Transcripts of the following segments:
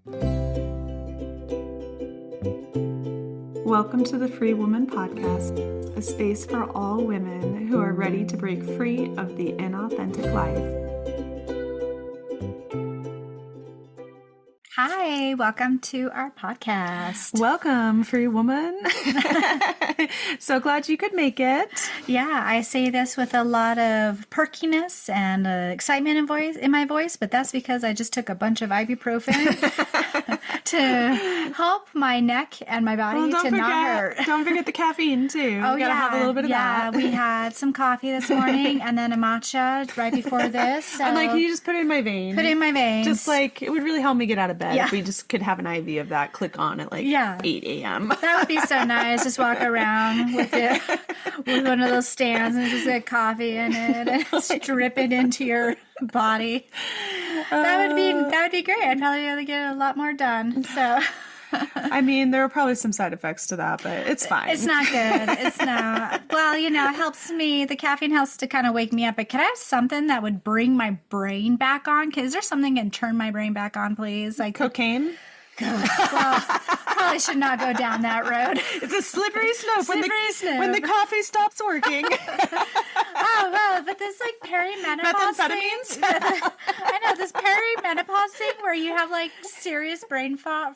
Welcome to the Freewoman podcast, a space for all women who are ready to break free of the inauthentic life. Hi, welcome to our podcast. Welcome, Freewoman. So glad you could make it. Yeah, I say this with a lot of perkiness and excitement in my voice, but that's because I just took a bunch of ibuprofen to help my neck and my body not hurt. Don't forget the caffeine too. Oh, you gotta have a little bit of that. Yeah, we had some coffee this morning and then a matcha right before this. So I'm like, can you just put it in my vein? Put it in my veins. Just like, it would really help me get out of bed if we just could have an IV of that click on at like 8 a.m. That would be so nice. Just walk around with one of those stands and just get coffee in it and strip it into your body. That would be great. I'd probably be able to get a lot more done. So I mean, there are probably some side effects to that, but it's fine. It's not good. It's not. Well, it helps me. The caffeine helps to kind of wake me up. But could I have something that would bring my brain back on? Is there something that can turn my brain back on, please? Like cocaine? God. Well, probably should not go down that road. It's a slippery slope when the coffee stops working. Oh, well, but this like perimenopause methamphetamines? I know, this perimenopause thing where you have like serious brain fog.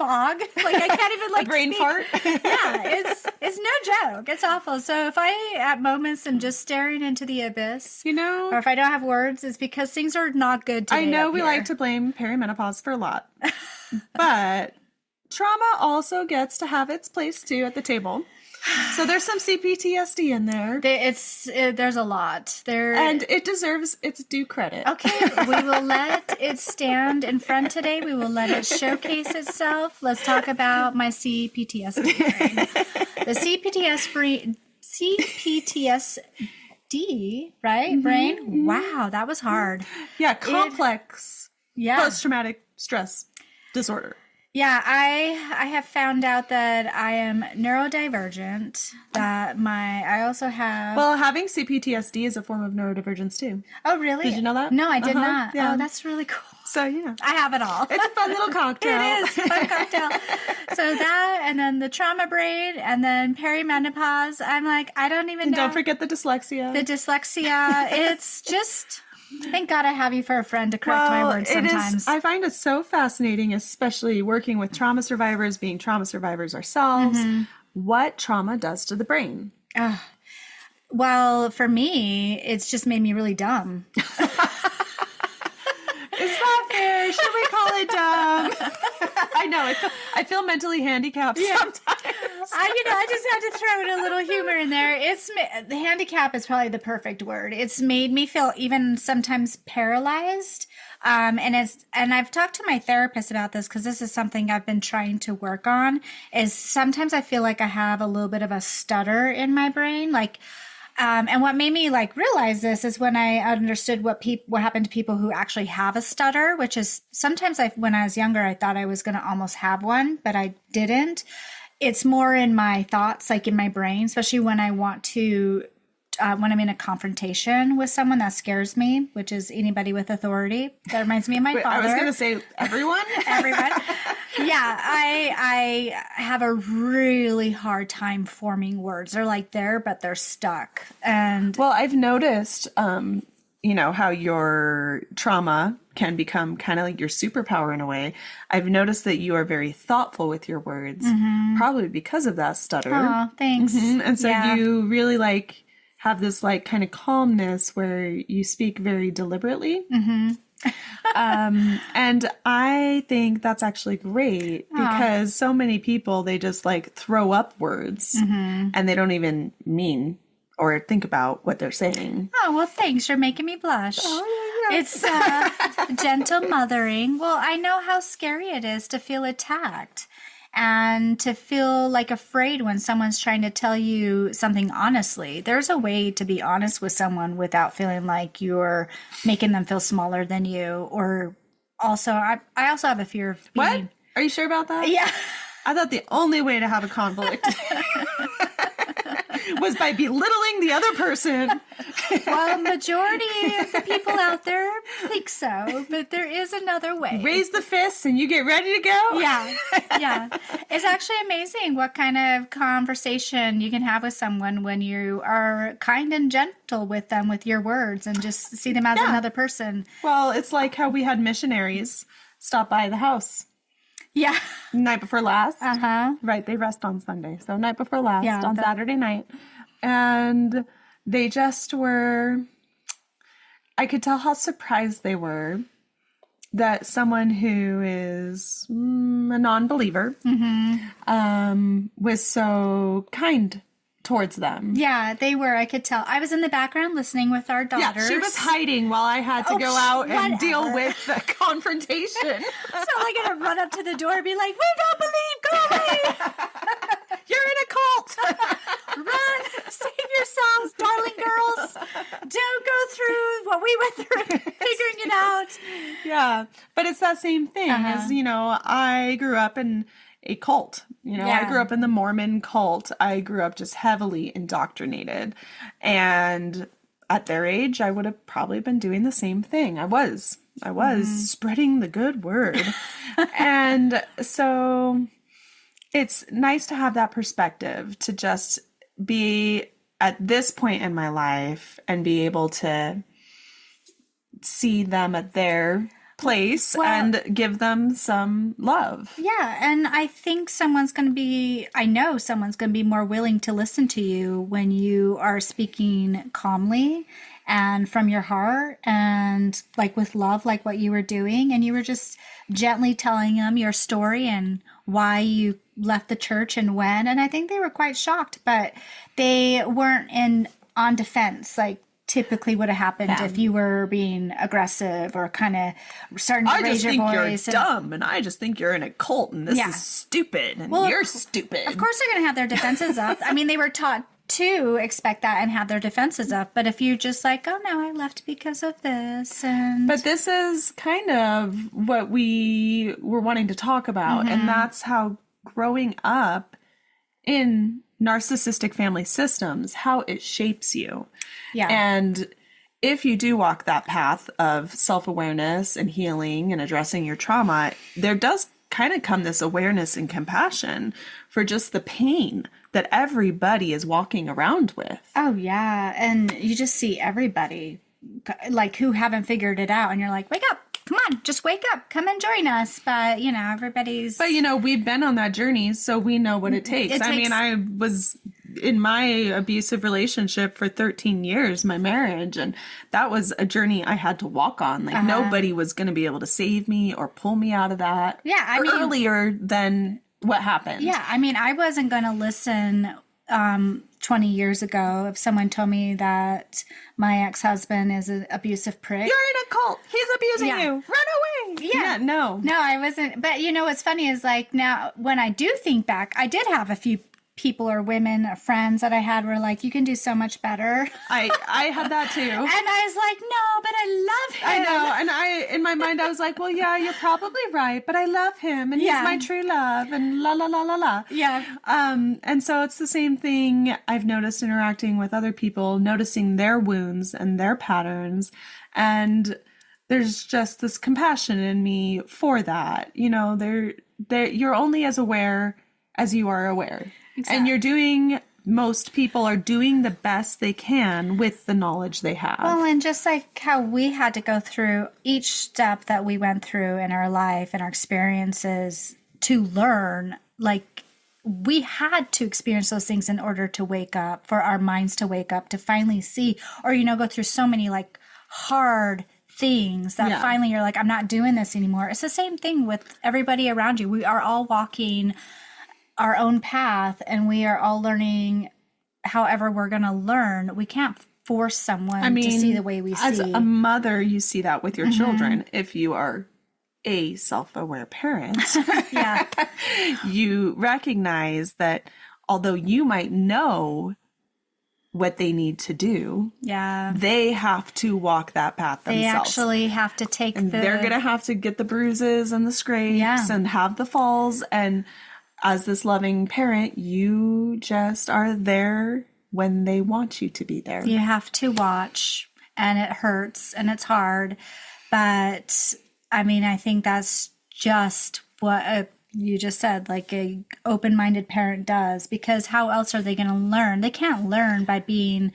Like I can't even like a brain fart. Yeah, it's no joke. It's awful. So if I at moments am just staring into the abyss, or if I don't have words, it's because things are not good today. I know we like to blame perimenopause for a lot, but trauma also gets to have its place too at the table. So there's some CPTSD in there. There's a lot there, and it deserves its due credit. Okay, we will let it stand in front today. We will let it showcase itself. Let's talk about my CPTSD brain. The CPTSD, right? Mm-hmm, Brain. Mm-hmm. Wow, that was hard. Yeah, complex. Post-traumatic stress disorder. Yeah, I have found out that I am neurodivergent, that I also have... Well, having CPTSD is a form of neurodivergence too. Oh, really? Did you know that? No, I did not. Yeah. Oh, that's really cool. So, yeah. I have it all. It's a fun little cocktail. It is a fun cocktail. So that, and then the trauma brain, and then perimenopause. I'm like, I don't even know. Don't forget the dyslexia. It's just... Thank God I have you for a friend to correct my words sometimes. I find it so fascinating, especially working with trauma survivors, being trauma survivors ourselves, what trauma does to the brain. Well, for me, it's just made me really dumb. Is that fair? Should we call it dumb? I know. I feel mentally handicapped sometimes. I just had to throw in a little humor in there. The handicap is probably the perfect word. It's made me feel even sometimes paralyzed. And I've talked to my therapist about this because this is something I've been trying to work on, is sometimes I feel like I have a little bit of a stutter in my brain. And what made me realize this is when I understood what happened to people who actually have a stutter, which is sometimes when I was younger, I thought I was going to almost have one, but I didn't. It's more in my thoughts, in my brain, especially when I want to, when I'm in a confrontation with someone that scares me, which is anybody with authority. That reminds me of my father. I was going to say everyone. Everyone. Yeah, I have a really hard time forming words. They're there, but they're stuck. And well, I've noticed, how your trauma can become kind of like your superpower in a way. I've noticed that you are very thoughtful with your words, probably because of that stutter. Oh, thanks. And so you really have this kind of calmness where you speak very deliberately. And I think that's actually great because so many people, they just throw up words and they don't even mean or think about what they're saying. Oh, well, thanks. You're making me blush. Oh, yeah. It's gentle mothering. Well, I know how scary it is to feel attacked and to feel afraid when someone's trying to tell you something honestly. There's a way to be honest with someone without feeling like you're making them feel smaller than you. Or also, I also have a fear of being... What? Are you sure about that? Yeah. I thought the only way to have a conflict was by belittling the other person. Well, majority of the people out there think so, but there is another way. Raise the fists and you get ready to go. Yeah. Yeah. It's actually amazing what kind of conversation you can have with someone when you are kind and gentle with them with your words and just see them as another person. Well, it's like how we had missionaries stop by the house. Yeah. Night before last. Uh-huh. Right. They rest on Sunday. So night before last on that- Saturday night. And they just were, I could tell how surprised they were that someone who is a non-believer was so kind towards them. Yeah, they were. I could tell. I was in the background listening with our daughters. Yeah, she was hiding while I had to go out and deal with the confrontation. So I'm going to run up to the door and be like, we don't believe, go away. You're in a cult. Run, save yourselves, darling girls. Don't go through what we went through figuring it out. Yeah, but it's that same thing as, I grew up in a cult. I grew up in the Mormon cult. I grew up just heavily indoctrinated. And at their age, I would have probably been doing the same thing. I was spreading the good word. And so it's nice to have that perspective, to just be at this point in my life and be able to see them at their place and give them some love. Yeah, and I think I know someone's going to be more willing to listen to you when you are speaking calmly and from your heart and like with love, like what you were doing. And you were just gently telling them your story and why you left the church and when. And I think they were quite shocked, but they weren't on defense like typically would have happened if you were being aggressive or kind of starting to raise your voice. I just think you're dumb, and I just think you're in a cult, and this is stupid, and you're stupid. Of course they're going to have their defenses up. I mean, they were taught to expect that and have their defenses up. But if you're just like, oh, no, I left because of this. But this is kind of what we were wanting to talk about, and that's how growing up in narcissistic family systems, how it shapes you. Yeah. And if you do walk that path of self-awareness and healing and addressing your trauma, there does kind of come this awareness and compassion for just the pain that everybody is walking around with. Oh, yeah. And you just see everybody like who haven't figured it out. And you're like, wake up. Come on, just wake up. Come and join us. But, everybody's... But, we've been on that journey, so we know what it takes. I was in my abusive relationship for 13 years, my marriage, and that was a journey I had to walk on. Like, nobody was going to be able to save me or pull me out of that earlier than what happened. Yeah, I wasn't going to listen 20 years ago if someone told me that my ex-husband is an abusive prick. You're in a cult. He's abusing you. Run away. Yeah. No, I wasn't. But what's funny is like now when I do think back, I did have a few people or women or friends that I had were like, you can do so much better. I had that too. And I was like, no, but I love him. I know. And in my mind, I was like, well, yeah, you're probably right, but I love him and he's my true love and la, la, la, la, la. Yeah. And so it's the same thing I've noticed interacting with other people, noticing their wounds and their patterns. And there's just this compassion in me for that. You're only as aware as you are aware. Exactly. And most people are doing the best they can with the knowledge they have. Well, and just like how we had to go through each step that we went through in our life and our experiences to learn, like we had to experience those things in order to wake up, for our minds to wake up, to finally see, or, go through so many like hard things that finally you're like, I'm not doing this anymore. It's the same thing with everybody around you. We are all walking our own path and we are all learning however we're going to learn. We can't force someone to see the way we see. As a mother, you see that with your children. If you are a self-aware parent, you recognize that although you might know what they need to do, they have to walk that path themselves. They actually have to take they're going to have to get the bruises and the scrapes and have the falls. And as this loving parent, you just are there when they want you to be there. You have to watch, and it hurts and it's hard. But I mean, I think that's just what you just said, like a open-minded parent does, because how else are they going to learn? They can't learn by being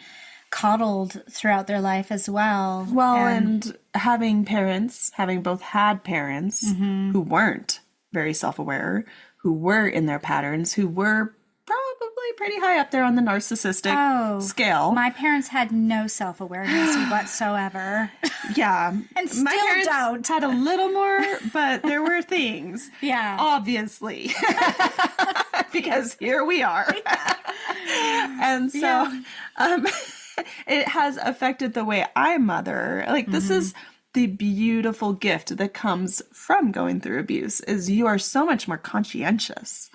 coddled throughout their life as well. Well, and having both had parents who weren't very self-aware, who were in their patterns, who were probably pretty high up there on the narcissistic scale. My parents had no self-awareness whatsoever. Yeah. And still my parents don't. had a little more, but there were things. Yeah. Obviously. Because here we are. Yeah. And so it has affected the way I mother. Like, this is the beautiful gift that comes from going through abuse, is you are so much more conscientious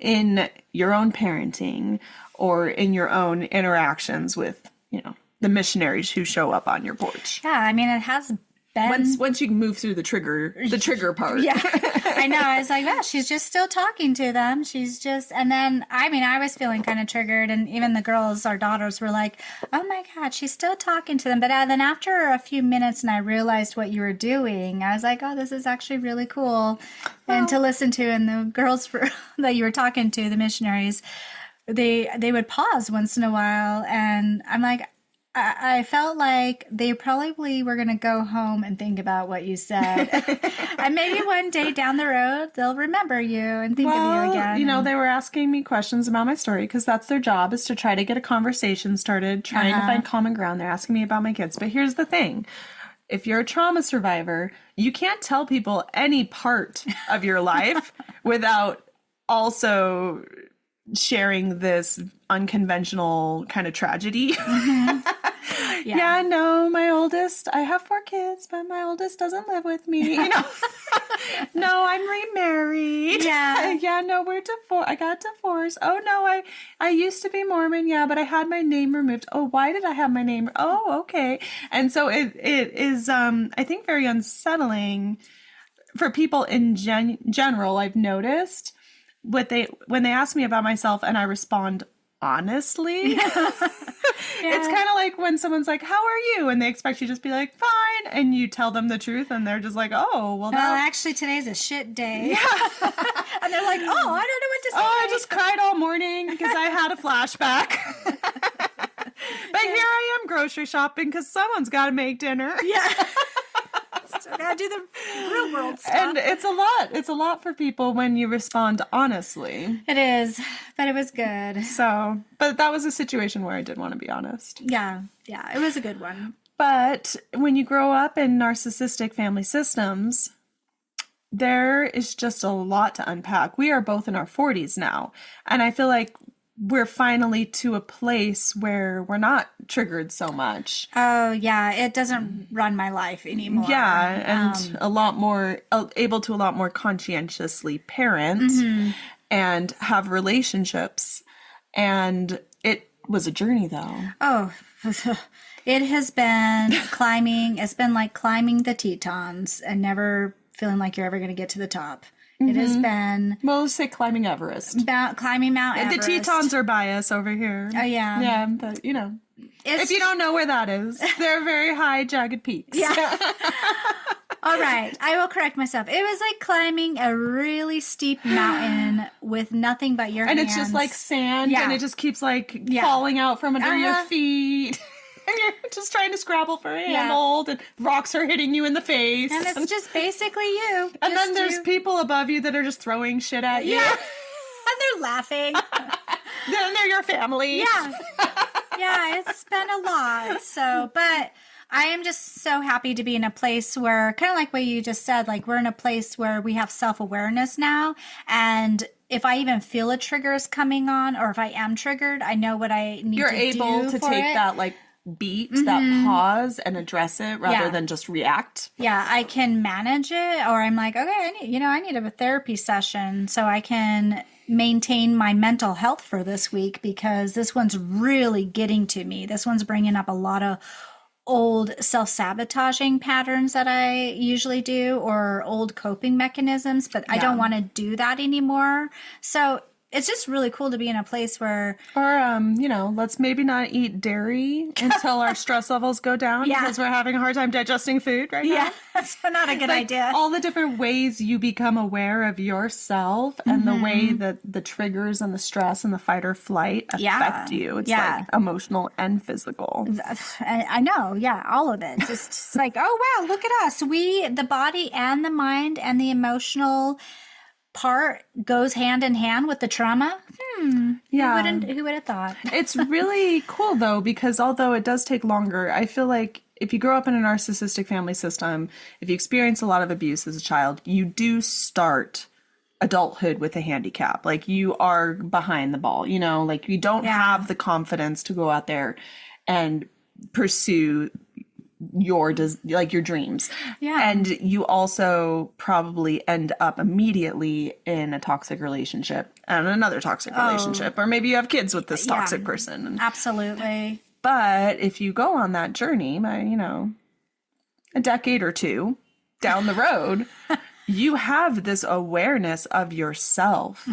in your own parenting or in your own interactions with, the missionaries who show up on your porch. Yeah, I mean, it has been... Once you move through the trigger part. Yeah, I know. I was like, wow, she's just still talking to them. She's just... And then, I mean, I was feeling kind of triggered. And even the girls, our daughters, were like, oh my God, she's still talking to them. But then after a few minutes and I realized what you were doing, I was like, oh, this is actually really cool. And to listen to. And the girls that you were talking to, the missionaries, they would pause once in a while. And I'm like... I felt like they probably were going to go home and think about what you said. And maybe one day down the road, they'll remember you and think of you again. They were asking me questions about my story because that's their job, is to try to get a conversation started, trying to find common ground. They're asking me about my kids. But here's the thing. If you're a trauma survivor, you can't tell people any part of your life without also sharing this unconventional kind of tragedy. Yeah, no, my oldest, I have 4 kids, but my oldest doesn't live with me. No, I'm remarried. Yeah, no, we're divorced. I got divorced. Oh no, I used to be Mormon. Yeah, but I had my name removed. Oh, why did I have my name? Oh, okay. And so it is, I think, very unsettling for people in general. I've noticed when they ask me about myself and I respond honestly. It's kind of like when someone's like, how are you? And they expect you to just be like, fine. And you tell them the truth and they're just like, oh, well, actually today's a shit day. Yeah. And they're like, oh, I don't know what to say. Oh, I just cried all morning because I had a flashback. But here I am grocery shopping because someone's got to make dinner. Yeah. Still gotta do the real world stuff. And it's a lot. It's a lot for people when you respond honestly. It is, but it was good. So, but that was a situation where I did want to be honest. Yeah, it was a good one. But when you grow up in narcissistic family systems, there is just a lot to unpack. We are both in our 40s now, and I feel like we're finally to a place where we're not triggered so much. Oh, yeah. It doesn't run my life anymore. Yeah. And a lot more able to a lot more conscientiously parent and have relationships. And it was a journey, though. Oh, it has been climbing. It's been like climbing the Tetons and never feeling like you're ever going to get to the top. It has been... Well, let's say climbing Everest. Climbing Mount Everest. The Tetons are by us over here. Oh, yeah. Yeah, but, if you don't know where that is, they're very high, jagged peaks. Yeah. All right. I will correct myself. It was like climbing a really steep mountain with nothing but your hands. And it's just like sand, and it just keeps falling out from under your feet. And you're just trying to scrabble for a handhold, and rocks are hitting you in the face. And it's just basically you. And then there's people above you that are just throwing shit at you. Yeah. And they're laughing. Then they're your family. Yeah. Yeah, it's been a lot. So, but I am just so happy to be in a place where, kind of like what you just said, like we're in a place where we have self-awareness now. And if I even feel a trigger is coming on, or if I am triggered, I know what I need to do. You're able to take that beat, that pause, and address it rather than just react. Yeah, I can manage it, or I'm like, okay, I need a therapy session so I can maintain my mental health for this week, because this one's really getting to me. This one's bringing up a lot of old self-sabotaging patterns that I usually do, or old coping mechanisms, but I don't want to do that anymore. So it's just really cool to be in a place where, or let's maybe not eat dairy until our stress levels go down because we're having a hard time digesting food right now. Yeah, that's not a good idea. All the different ways you become aware of yourself and the way that the triggers and the stress and the fight or flight affect you. It's like emotional and physical. I know. Yeah. All of it. Just like, oh, wow, look at us. The body and the mind and the emotional part goes hand in hand with the trauma. Yeah. Who would have thought? It's really cool though, because although it does take longer, I feel like if you grow up in a narcissistic family system, if you experience a lot of abuse as a child, you do start adulthood with a handicap. Like you are behind the ball, like you don't have the confidence to go out there and pursue your dreams. Yeah. And you also probably end up immediately in a toxic relationship and another toxic relationship, or maybe you have kids with this toxic person. Absolutely. But if you go on that journey by, a decade or two down the road, you have this awareness of yourself,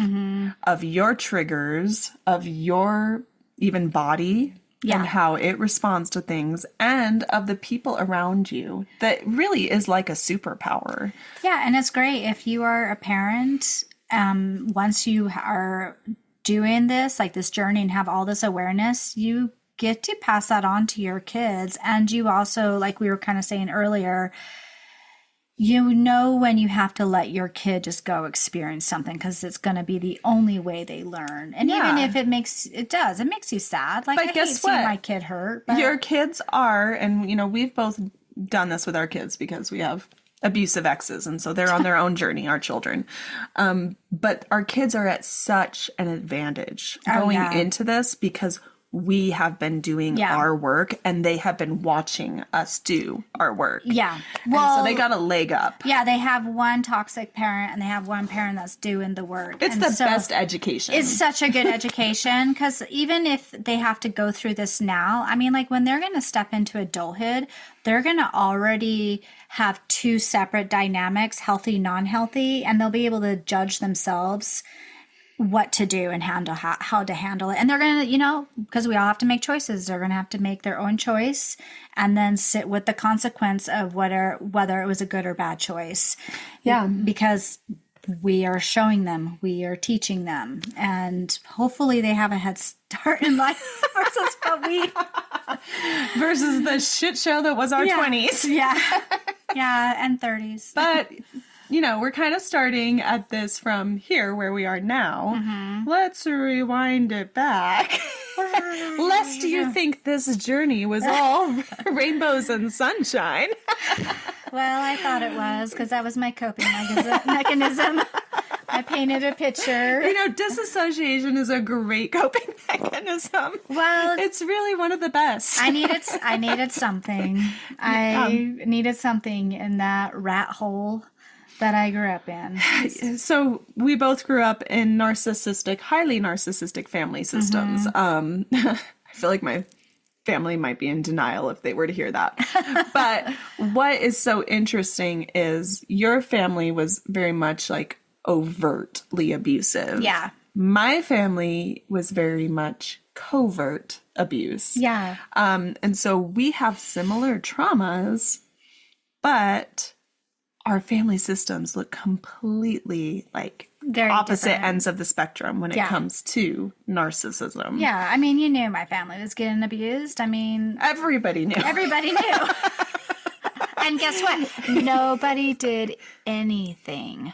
of your triggers, of your even body, and how it responds to things, and of the people around you. That really is like a superpower. Yeah, and it's great if you are a parent, once you are doing this, like this journey, and have all this awareness, you get to pass that on to your kids. And you also, like we were kind of saying earlier, when you have to let your kid just go experience something, because it's going to be the only way they learn. And even if it makes you sad. Like, I hate seeing my kid hurt. But your kids are, and we've both done this with our kids because we have abusive exes, and so they're on their own journey, our children. But our kids are at such an advantage going into this because we have been doing our work and they have been watching us do our work. Yeah. Well, and so they got a leg up. Yeah. They have one toxic parent and they have one parent that's doing the work. It's the best education. It's such a good education, because even if they have to go through this now, I mean, like when they're going to step into adulthood, they're going to already have two separate dynamics, healthy, non-healthy, and they'll be able to judge themselves what to do and how to handle it. And they're going to, because we all have to make choices, they're going to have to make their own choice and then sit with the consequence of whether it was a good or bad choice. Yeah. Because we are showing them, we are teaching them, and hopefully they have a head start in life versus the shit show that was our 20s. Yeah. Yeah. And 30s. But we're kind of starting at this from here where we are now. Let's rewind it back. Lest you think this journey was all rainbows and sunshine. Well, I thought it was, because that was my coping mechanism. I painted a picture. Disassociation is a great coping mechanism. Well, it's really one of the best. I needed something. I needed something in that rat hole that I grew up in. So we both grew up in highly narcissistic family systems. I feel like my family might be in denial if they were to hear that. But what is so interesting is your family was very much like overtly abusive. Yeah. My family was very much covert abuse. Yeah. And so we have similar traumas, but our family systems look completely like very opposite different ends of the spectrum when it comes to narcissism. Yeah. I mean, you knew my family was getting abused. I mean, everybody knew. Everybody knew. And guess what? Nobody did anything.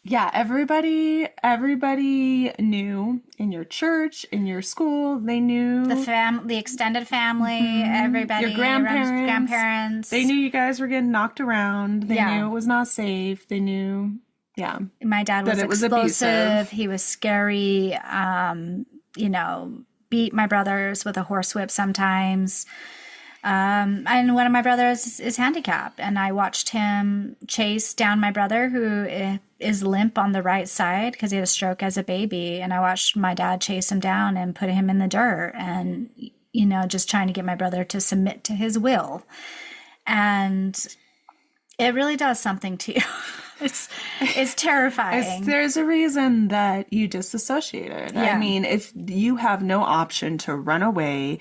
Yeah, everybody knew in your church, in your school. They knew the extended family, everybody, your grandparents. They knew you guys were getting knocked around. They knew it was not safe. They knew, my dad was explosive. He was scary. Beat my brothers with a horsewhip sometimes. And one of my brothers is handicapped, and I watched him chase down my brother who is limp on the right side because he had a stroke as a baby. And I watched my dad chase him down and put him in the dirt and, just trying to get my brother to submit to his will. And it really does something to you. It's terrifying. There's a reason that you disassociated. Yeah. I mean, if you have no option to run away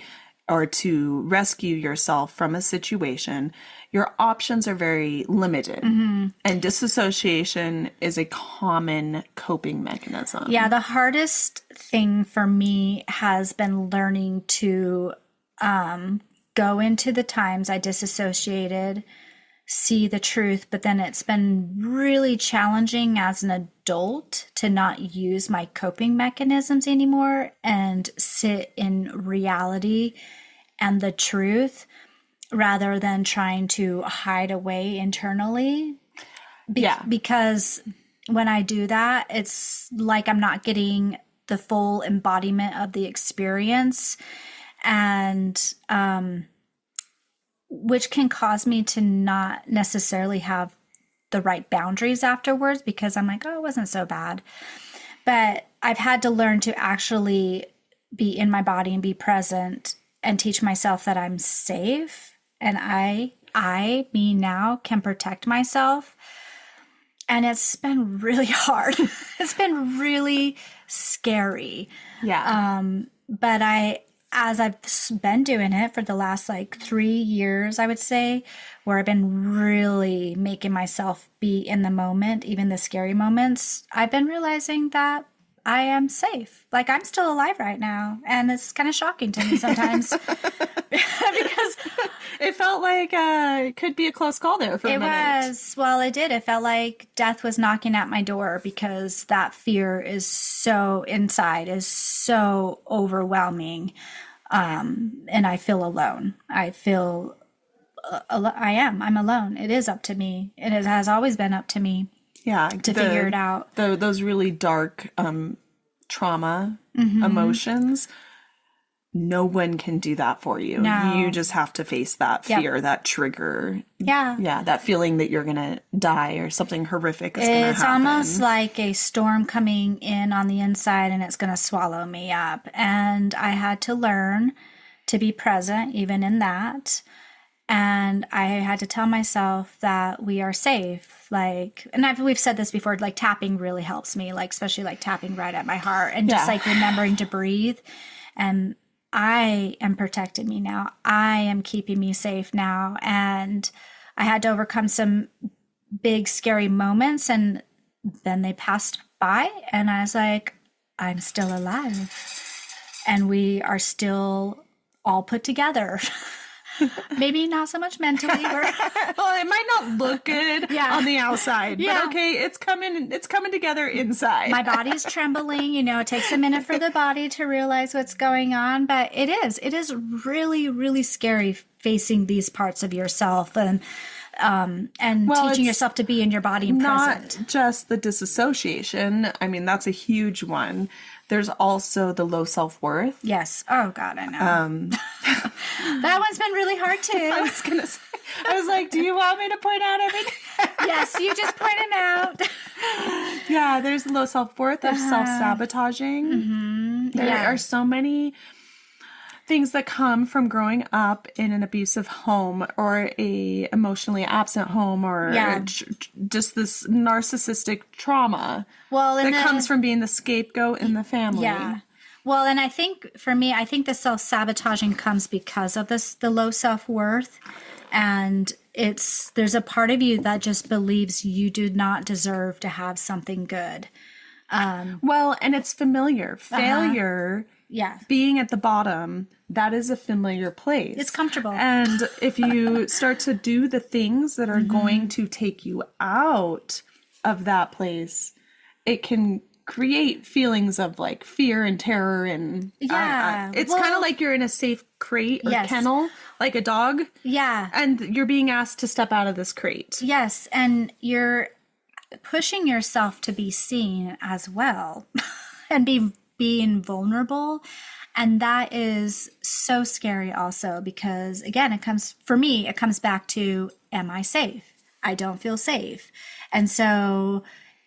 or to rescue yourself from a situation, your options are very limited. And disassociation is a common coping mechanism. Yeah, the hardest thing for me has been learning to go into the times I disassociated, see the truth, but then it's been really challenging as an adult to not use my coping mechanisms anymore and sit in reality and the truth rather than trying to hide away internally. Because when I do that, it's like I'm not getting the full embodiment of the experience, and which can cause me to not necessarily have the right boundaries afterwards, because I'm like, oh, it wasn't so bad. But I've had to learn to actually be in my body and be present and teach myself that I'm safe and me now can protect myself. And it's been really hard. It's been really scary. Yeah. But as I've been doing it for the last 3 years, I would say, where I've been really making myself be in the moment, even the scary moments, I've been realizing that I am safe. I'm still alive right now. And it's kind of shocking to me sometimes because it felt like it could be a close call there for a minute. It was. Well, it did. It felt like death was knocking at my door because that fear is so inside, is so overwhelming. And I feel alone. I feel I'm alone. It is up to me. It has always been up to me. Yeah, to figure it out. Those really dark trauma emotions, no one can do that for you. No. You just have to face that fear, that trigger. Yeah. Yeah, that feeling that you're going to die or something horrific is going to happen. It's almost like a storm coming in on the inside and it's going to swallow me up. And I had to learn to be present even in that. And I had to tell myself that we are safe. We've said this before, tapping really helps me, especially tapping right at my heart and just remembering to breathe. And I am protecting me now. I am keeping me safe now. And I had to overcome some big, scary moments. And then they passed by. And I was like, I'm still alive. And we are still all put together. Maybe not so much mentally. Well, it might not look good on the outside, but okay, it's coming together inside. My body's trembling, it takes a minute for the body to realize what's going on, but it is really, really scary facing these parts of yourself and teaching yourself to be in your body and present. Not just the disassociation. I mean, that's a huge one. There's also the low self-worth. Yes. Oh, God, I know. That one's been really hard, too. I was like, do you want me to point out everything? Yes, you just point them out. Yeah, there's low self-worth. There's self-sabotaging. Mm-hmm. There are so many things that come from growing up in an abusive home or a emotionally absent home or just this narcissistic trauma that comes from being the scapegoat in the family. Yeah. Well, and I think for me, the self-sabotaging comes because of the low self-worth. And there's a part of you that just believes you do not deserve to have something good. And it's familiar. Failure, being at the bottom, that is a familiar place. It's comfortable. And if you start to do the things that are going to take you out of that place, it can create feelings of fear and terror and it's kind of like you're in a safe crate or kennel, like a dog. Yeah. And you're being asked to step out of this crate. Yes. And you're pushing yourself to be seen as well and being vulnerable. And that is so scary also because, again, it comes back to, am I safe? I don't feel safe. And so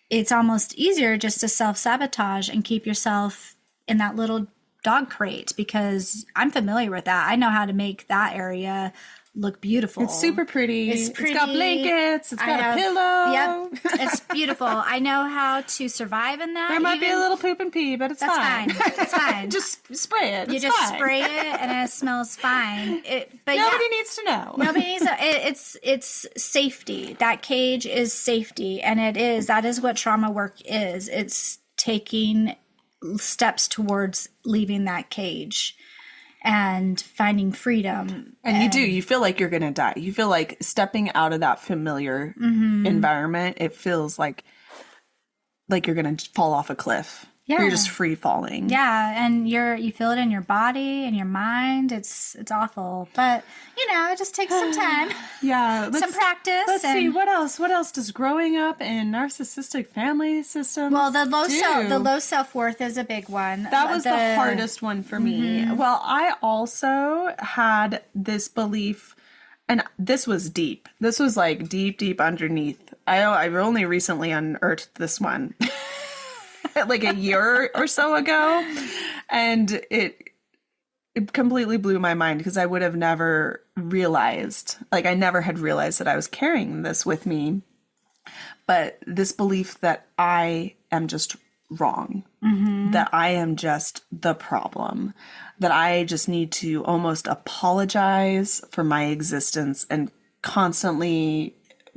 it's almost easier just to self-sabotage and keep yourself in that little dog crate because I'm familiar with that. I know how to make that area look beautiful. It's super pretty. It's pretty. It's got blankets. It's got a pillow. Yep. It's beautiful. I know how to survive in that. There might be a little poop and pee, but it's fine. It's fine. Just spray it. You It's just fine. spray it and it smells fine. But Nobody needs to know. Nobody needs to. It's safety. That cage is safety. And that is what trauma work is. It's taking steps towards leaving that cage and finding freedom. And you feel like you're going to die. You feel like stepping out of that familiar environment, it feels like you're going to fall off a cliff. Yeah. You're just free falling. Yeah, and you feel it in your body and your mind. It's awful, but it just takes some time. Yeah, some practice. Let's see what else. What else does growing up in narcissistic family systems? Well, the low self-worth is a big one. That was the hardest one for me. Well, I also had this belief, and this was deep. This was like deep underneath. I've only recently unearthed this one. Like a year or so ago, and it completely blew my mind because I would have never realized, I never had realized that I was carrying this with me. But this belief that I am just wrong, that I am just the problem, that I just need to almost apologize for my existence and constantly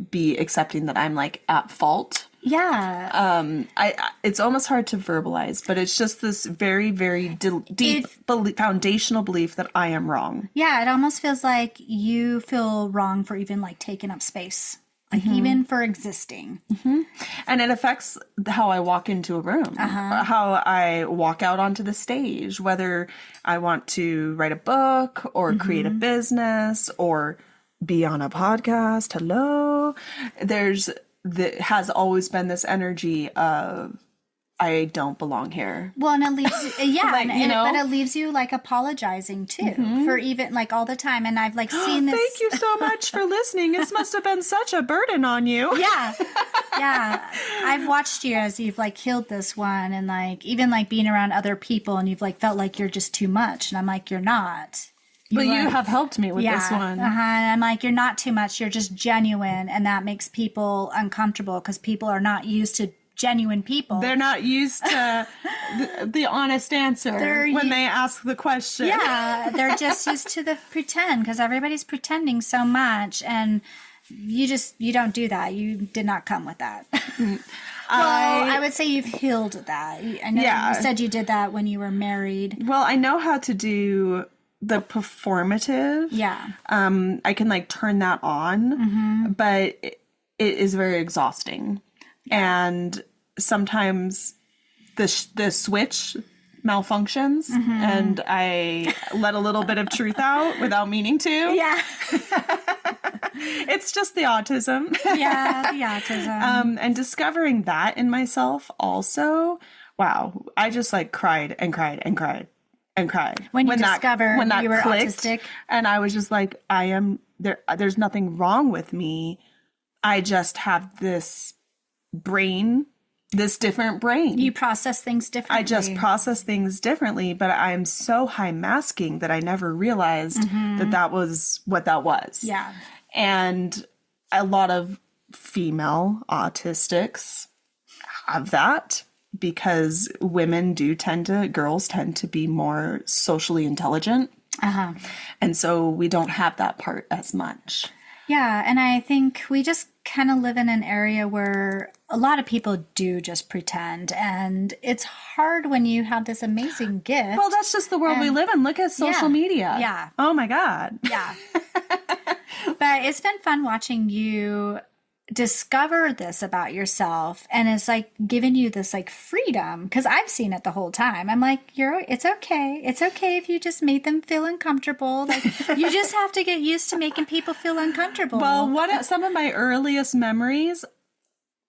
be accepting that I'm at fault. Yeah. It's almost hard to verbalize, but it's just this very, very deep foundational belief that I am wrong. Yeah. It almost feels like you feel wrong for even taking up space, even for existing. And it affects how I walk into a room, how I walk out onto the stage, whether I want to write a book or create a business or be on a podcast. Hello. That has always been this energy of I don't belong here. Well, and it leaves but it leaves you apologizing too for even all the time. And I've seen this. Thank you so much for listening. This must have been such a burden on you. Yeah. I've watched you as you've healed this one, and even being around other people, and you've felt like you're just too much, and I'm like, you're not. But you have helped me with this one. And I'm you're not too much. You're just genuine. And that makes people uncomfortable because people are not used to genuine people. They're not used to the honest answer when they ask the question. Yeah. They're just used to the pretend because everybody's pretending so much. And you don't do that. You did not come with that. Well, I would say you've healed that. I know you said you did that when you were married. Well, I know how to do the performative. Yeah. I can turn that on, but it is very exhausting. Yeah. And sometimes the switch malfunctions and I let a little bit of truth out without meaning to. Yeah. It's just the autism. Yeah, the autism. And discovering that in myself also, wow, I just cried and cried and cried. And cried when you discovered you were autistic, and I was just I am there. There's nothing wrong with me. I just have this different brain. You process things differently. I just process things differently, but I'm so high masking that I never realized that was what that was. Yeah, and a lot of female autistics have that. Because girls tend to be more socially intelligent. And so we don't have that part as much. Yeah. And I think we just kind of live in an area where a lot of people do just pretend. And it's hard when you have this amazing gift. Well, that's just the world we live in. Look at social media. Yeah. Oh my God. Yeah. But it's been fun watching you discover this about yourself, and it's giving you this freedom, because I've seen it the whole time. I'm it's okay if you just made them feel uncomfortable. You just have to get used to making people feel uncomfortable. Well, some of my earliest memories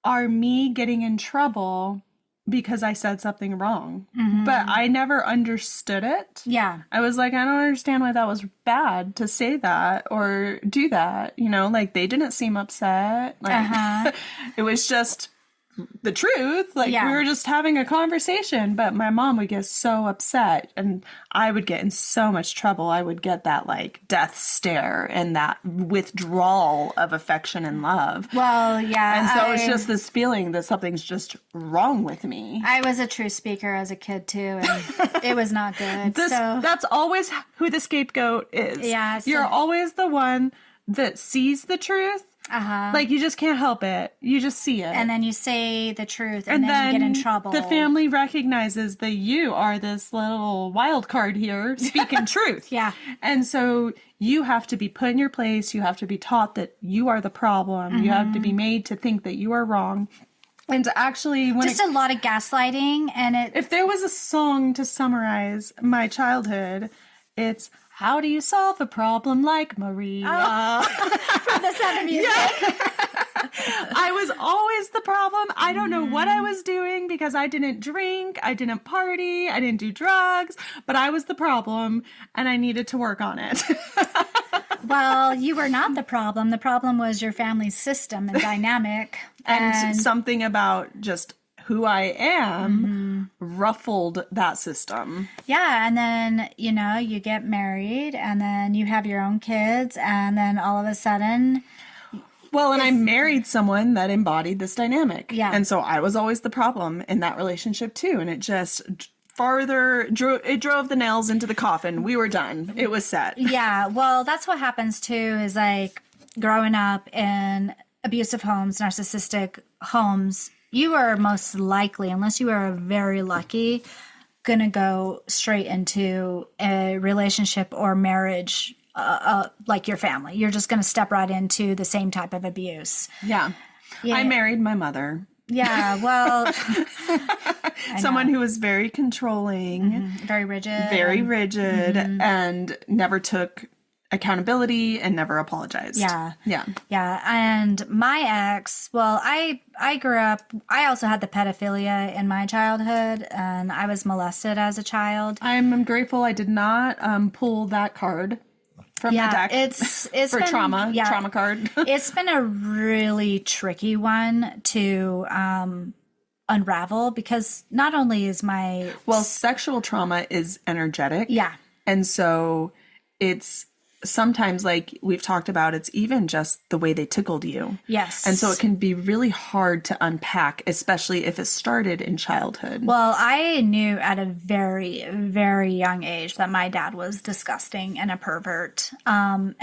are me getting in trouble because I said something wrong, but I never understood it. Yeah. I was I don't understand why that was bad to say that or do that. They didn't seem upset. It was just the truth. Like, Yeah. we were just having a conversation, but my mom would get so upset and I would get in so much trouble. I would get that like death stare and that withdrawal of affection and love. Well, yeah. And so it's just this feeling that something's just wrong with me. I was a true speaker as a kid too, and it was not good. That's always who the scapegoat is. Yeah, so- You're always the one that sees the truth. Like, you just can't help it. You just see it. And then you say the truth, and then you get in trouble. The family recognizes that you are this little wild card here speaking truth. Yeah. And so you have to be put in your place. You have to be taught that you are the problem. You have to be made to think that you are wrong. And to actually, just a lot of gaslighting, and if there was a song to summarize my childhood, it's "How do you solve a problem like Maria?" From The Sound of Music. I was always the problem. I don't know what I was doing because I didn't drink, I didn't party, I didn't do drugs, but I was the problem and I needed to work on it. Well, you were not the problem. The problem was your family's system and dynamic. and something about just who I am ruffled that system. Yeah, and then, you get married, and then you have your own kids, and then all of a sudden... Well, and I married someone that embodied this dynamic. Yeah. And so I was always the problem in that relationship too. And it just drove the nails into the coffin. We were done. It was set. Yeah, well, that's what happens too, is like growing up in abusive homes, narcissistic homes, you are most likely, unless you are very lucky, going to go straight into a relationship or marriage like your family. You're just going to step right into the same type of abuse. Yeah. I married my mother. Yeah, well... Someone who was very controlling. Very rigid. Very rigid and never took accountability and never apologized. Yeah. Yeah. Yeah. And my ex, well, I grew up, I also had the pedophilia in my childhood, and I was molested as a child. I'm grateful I did not pull that card from the deck. It's for been, trauma card. It's been a really tricky one to unravel, because not only is sexual trauma is energetic. Yeah. And so it's sometimes, like we've talked about, it's even just the way they tickled you. Yes. And so it can be really hard to unpack, especially if it started in childhood. Well, I knew at a very, very young age that my dad was disgusting and a pervert. And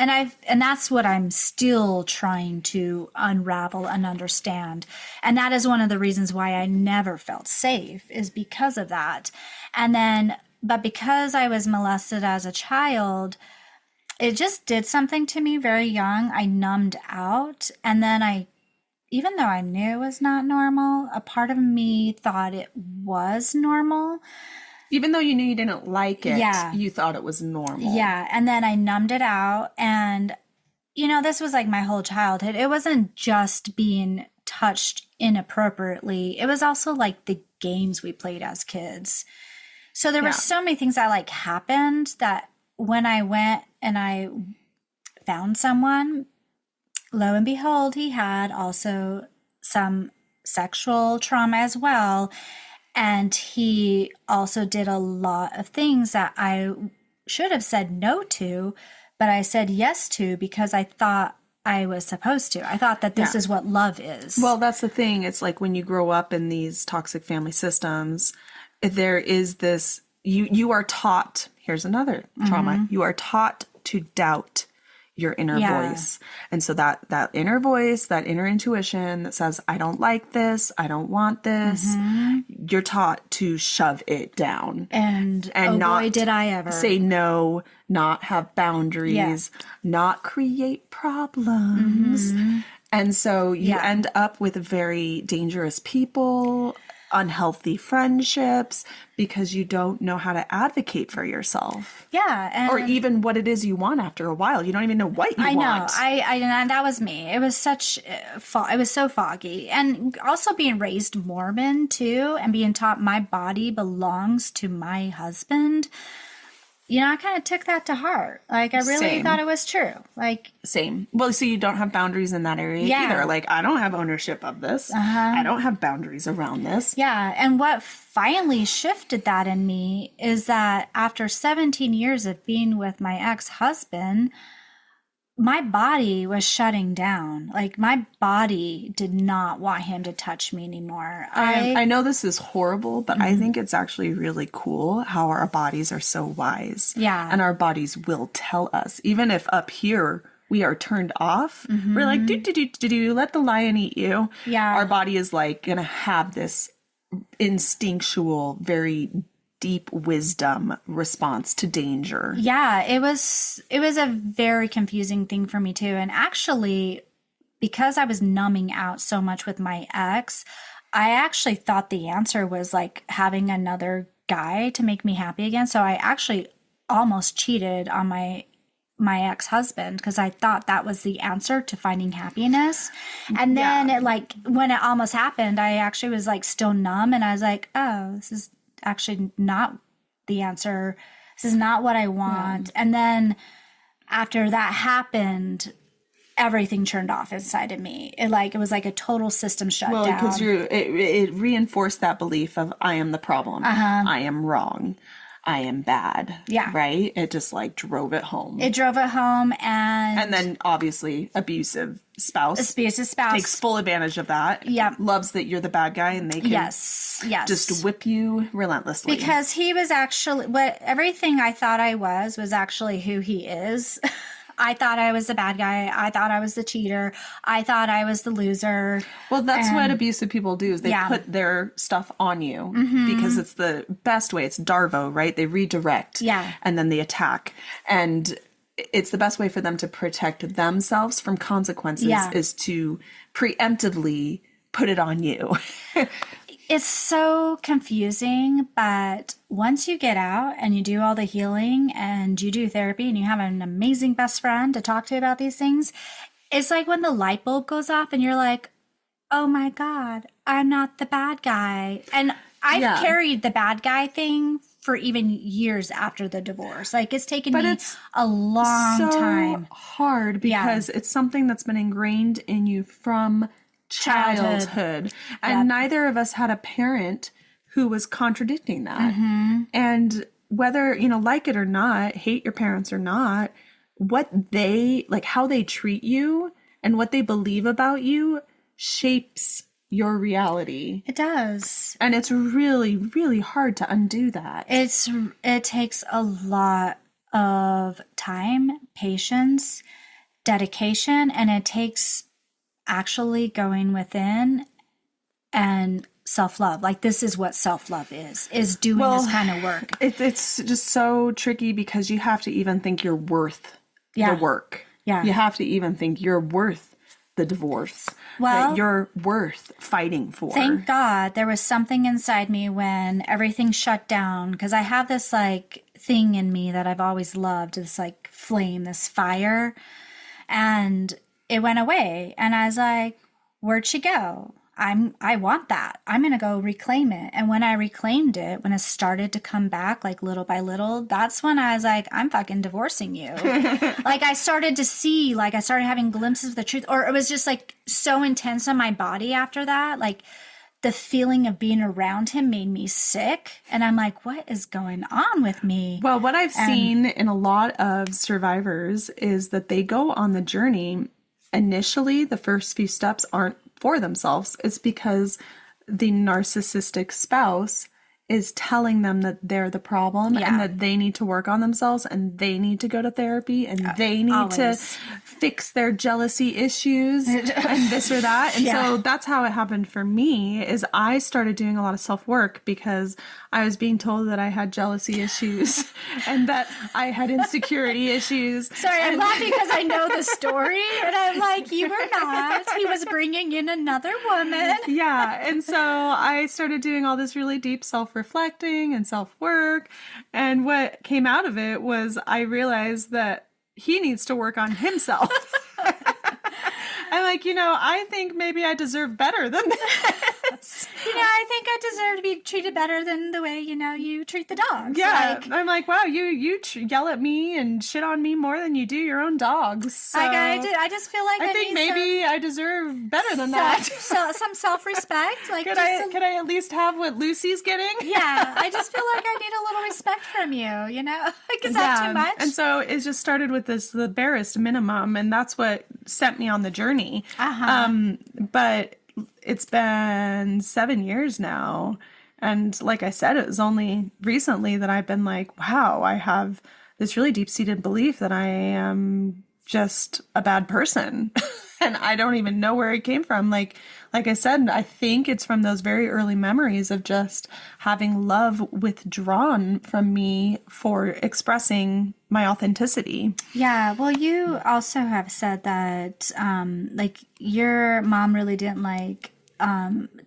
that's what I'm still trying to unravel and understand. And that is one of the reasons why I never felt safe, is because of that. But because I was molested as a child, it just did something to me very young. I numbed out. And then even though I knew it was not normal, a part of me thought it was normal. Even though you knew you didn't like it, you thought it was normal. Yeah. And then I numbed it out. And, this was like my whole childhood. It wasn't just being touched inappropriately. It was also like the games we played as kids. So there were so many things that happened that when I went and I found someone, lo and behold, he had also some sexual trauma as well. And he also did a lot of things that I should have said no to, but I said yes to because I thought I was supposed to. I thought that this is what love is. Well, that's the thing. It's like when you grow up in these toxic family systems, there is this, you are taught, here's another trauma, you are taught to doubt your inner voice. And so that inner voice, that inner intuition that says, I don't like this, I don't want this, you're taught to shove it down. And not boy, did I ever. Say no, not have boundaries, not create problems. And so you end up with very dangerous people, unhealthy friendships, because you don't know how to advocate for yourself. Yeah. Or even what it is you want after a while. You don't even know what you want. I know. And that was me. It was it was so foggy. And also being raised Mormon too, and being taught my body belongs to my husband. I kind of took that to heart. Like, I really Same. thought it was true. Like, Same. Well, so you don't have boundaries in that area either. Like, I don't have ownership of this. I don't have boundaries around this. yeah. And what finally shifted that in me is that after 17 years of being with my ex-husband, my body was shutting down. Like, my body did not want him to touch me anymore. I know this is horrible, but I think it's actually really cool how our bodies are so wise. Yeah. And our bodies will tell us, even if up here we are turned off, we're like, do, let the lion eat you. Yeah. Our body is like going to have this instinctual, very deep wisdom response to danger. Yeah, it was a very confusing thing for me too. And actually, because I was numbing out so much with my ex, I actually thought the answer was like having another guy to make me happy again. So I actually almost cheated on my ex-husband because I thought that was the answer to finding happiness. And then it, like, when it almost happened, I actually was like still numb, and I was like, oh, this is actually not the answer. This is not what I want. And then after that happened, everything turned off inside of me. It was like a total system shutdown. Well, because it reinforced that belief of I am the problem. I am wrong. I am bad. Yeah. Right? It just like drove it home. It drove it home, and then obviously abusive spouse takes full advantage of that. Yeah. Loves that you're the bad guy and they can yes just whip you relentlessly. Because he was actually everything I thought I was actually who he is. I thought I was the bad guy. I thought I was the cheater. I thought I was the loser. Well, that's what abusive people do is they put their stuff on you because it's the best way. It's Darvo, right? They redirect and then they attack. And it's the best way for them to protect themselves from consequences is to preemptively put it on you. It's so confusing, but once you get out and you do all the healing and you do therapy and you have an amazing best friend to talk to about these things, it's like when the light bulb goes off and you're like, oh my God, I'm not the bad guy. And I've carried the bad guy thing for even years after the divorce. Like, it's taken me a long time. Hard because it's something that's been ingrained in you from childhood. And neither of us had a parent who was contradicting that. And whether, like it or not, hate your parents or not, what they, like how they treat you and what they believe about you shapes your reality. It does. And it's really, really hard to undo that. It takes a lot of time, patience, dedication, and it takes actually going within and self-love. Like, this is what self-love is doing this kind of work. It's just so tricky because you have to even think you're worth the work. Yeah. You have to even think you're worth the divorce. Well, that you're worth fighting for. Thank God there was something inside me when everything shut down, because I have this like thing in me that I've always loved, this like flame, this fire, and it went away, and I was like, where'd she go? I want that. I'm going to go reclaim it. And when I reclaimed it, when it started to come back like little by little, that's when I was like, I'm fucking divorcing you. Like, I started to see, like, I started having glimpses of the truth, or it was just like so intense on my body after that. Like, the feeling of being around him made me sick. And I'm like, what is going on with me? Well, what I've seen in a lot of survivors is that they go on the journey. Initially, the first few steps aren't for themselves. It's because the narcissistic spouse is telling them that they're the problem and that they need to work on themselves and they need to go to therapy and they need to fix their jealousy issues and this or that. And so that's how it happened for me. Is I started doing a lot of self-work because I was being told that I had jealousy issues and that I had insecurity issues. Sorry, I'm laughing because I know the story and I'm like, you were not. He was bringing in another woman. Yeah. And so I started doing all this really deep self-reflecting and self-work. And what came out of it was I realized that he needs to work on himself. I'm like, I think maybe I deserve better than that. I think I deserve to be treated better than the way, you treat the dogs. Yeah. I'm like, wow, you yell at me and shit on me more than you do your own dogs. So I just feel like I think maybe I deserve better than that. So some self-respect. Like, could I at least have what Lucy's getting? Yeah. I just feel like I need a little respect from you, Like, is that too much? And so it just started with the barest minimum, and that's what sent me on the journey. But it's been 7 years now. And like I said, it was only recently that I've been like, wow, I have this really deep-seated belief that I am just a bad person. And I don't even know where it came from. Like I said, I think it's from those very early memories of just having love withdrawn from me for expressing my authenticity. Yeah. Well, you also have said that, your mom really didn't like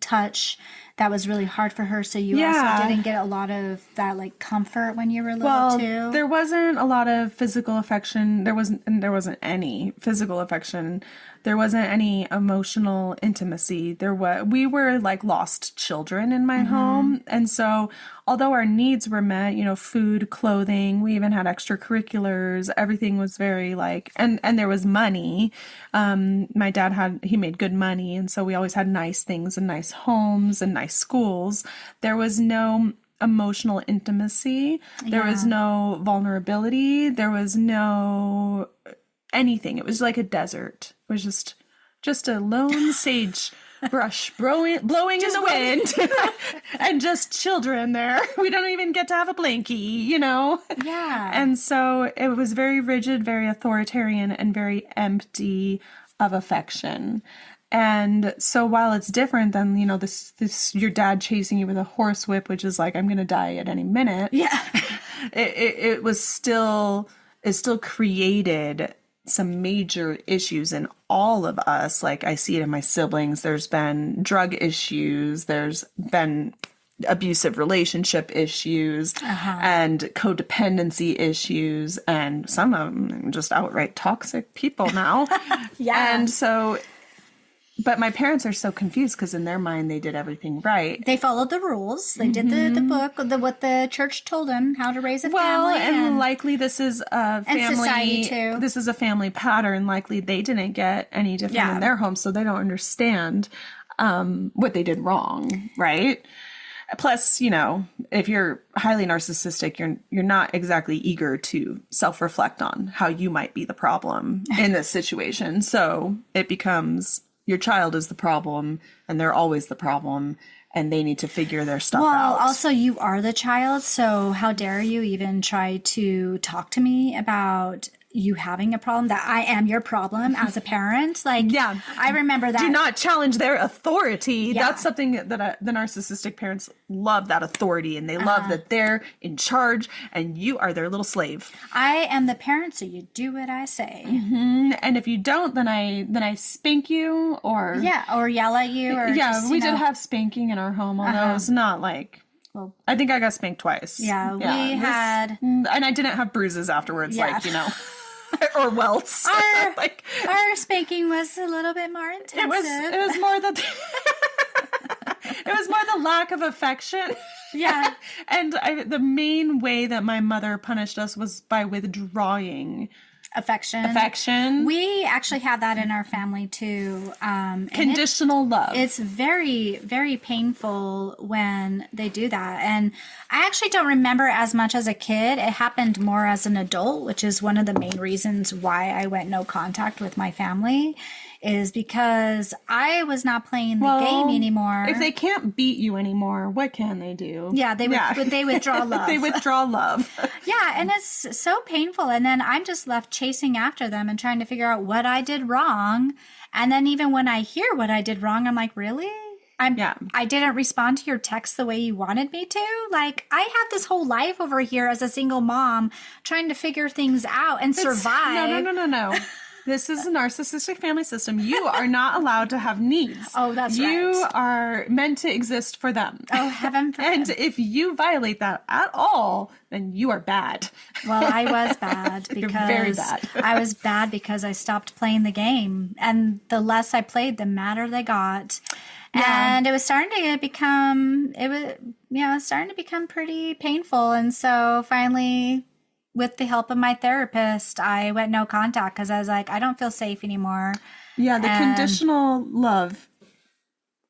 touch. That was really hard for her. So you also didn't get a lot of that comfort when you were little too. There wasn't a lot of physical affection. There wasn't any physical affection. There wasn't any emotional intimacy. We were like lost children in my home. And so although our needs were met, food, clothing, we even had extracurriculars, everything was very and there was money. My dad he made good money. And so we always had nice things and nice homes and nice schools. There was no emotional intimacy. There was no vulnerability. There was no anything. It was like a desert. It was just a lone sage brush blowing in the wind and just children there. We don't even get to have a blankie, Yeah. And so it was very rigid, very authoritarian, and very empty of affection. And so while it's different than, this your dad chasing you with a horsewhip, which is like, I'm going to die at any minute. Yeah. it still created some major issues in all of us. Like I see it in my siblings. There's been drug issues. There's been abusive relationship issues and codependency issues. And some of them just outright toxic people now. Yeah. And so, but my parents are so confused because in their mind, they did everything right. They followed the rules. They did the book, what the church told them, how to raise a family. And likely this is a family. And society too. This is a family pattern. Likely they didn't get any different in their home, so they don't understand what they did wrong, right? Plus, if you're highly narcissistic, you're not exactly eager to self-reflect on how you might be the problem in this situation. So it becomes your child is the problem and they're always the problem and they need to figure their stuff out. Well, also you are the child. So how dare you even try to talk to me about you having a problem, that I am your problem as a parent. I remember that. Do not challenge their authority. Yeah. That's something that the narcissistic parents love, that authority, and they love that they're in charge and you are their little slave. I am the parent, so you do what I say. And if you don't, then I spank you or yell at you. Or we did have spanking in our home, although it was not well, I think I got spanked twice. Yeah, we had, and I didn't have bruises afterwards, or welts. Our spanking was a little bit more intensive. It was more it was more the lack of affection. Yeah. And the main way that my mother punished us was by withdrawing affection. We actually have that in our family too. Conditional love. It's very, very painful when they do that. And I actually don't remember as much as a kid. It happened more as an adult, which is one of the main reasons why I went no contact with my family, is because I was not playing the game anymore. If they can't beat you anymore, what can they do? Yeah, they withdraw love. They withdraw love. Yeah, and it's so painful. And then I'm just left chasing after them and trying to figure out what I did wrong. And then even when I hear what I did wrong, I'm like, really? I didn't respond to your text the way you wanted me to. Like, I have this whole life over here as a single mom trying to figure things out and survive. No. This is a narcissistic family system. You are not allowed to have needs. Oh, that's right. You are meant to exist for them. Oh, heaven forbid. And if you violate that at all, then you are bad. Well, I was bad because You're very bad. I was bad because I stopped playing the game. And the less I played, the madder they got. Yeah. And it was starting to become, starting to become pretty painful. And so finally, with the help of my therapist, I went no contact because I was like, I don't feel safe anymore. Yeah, the conditional love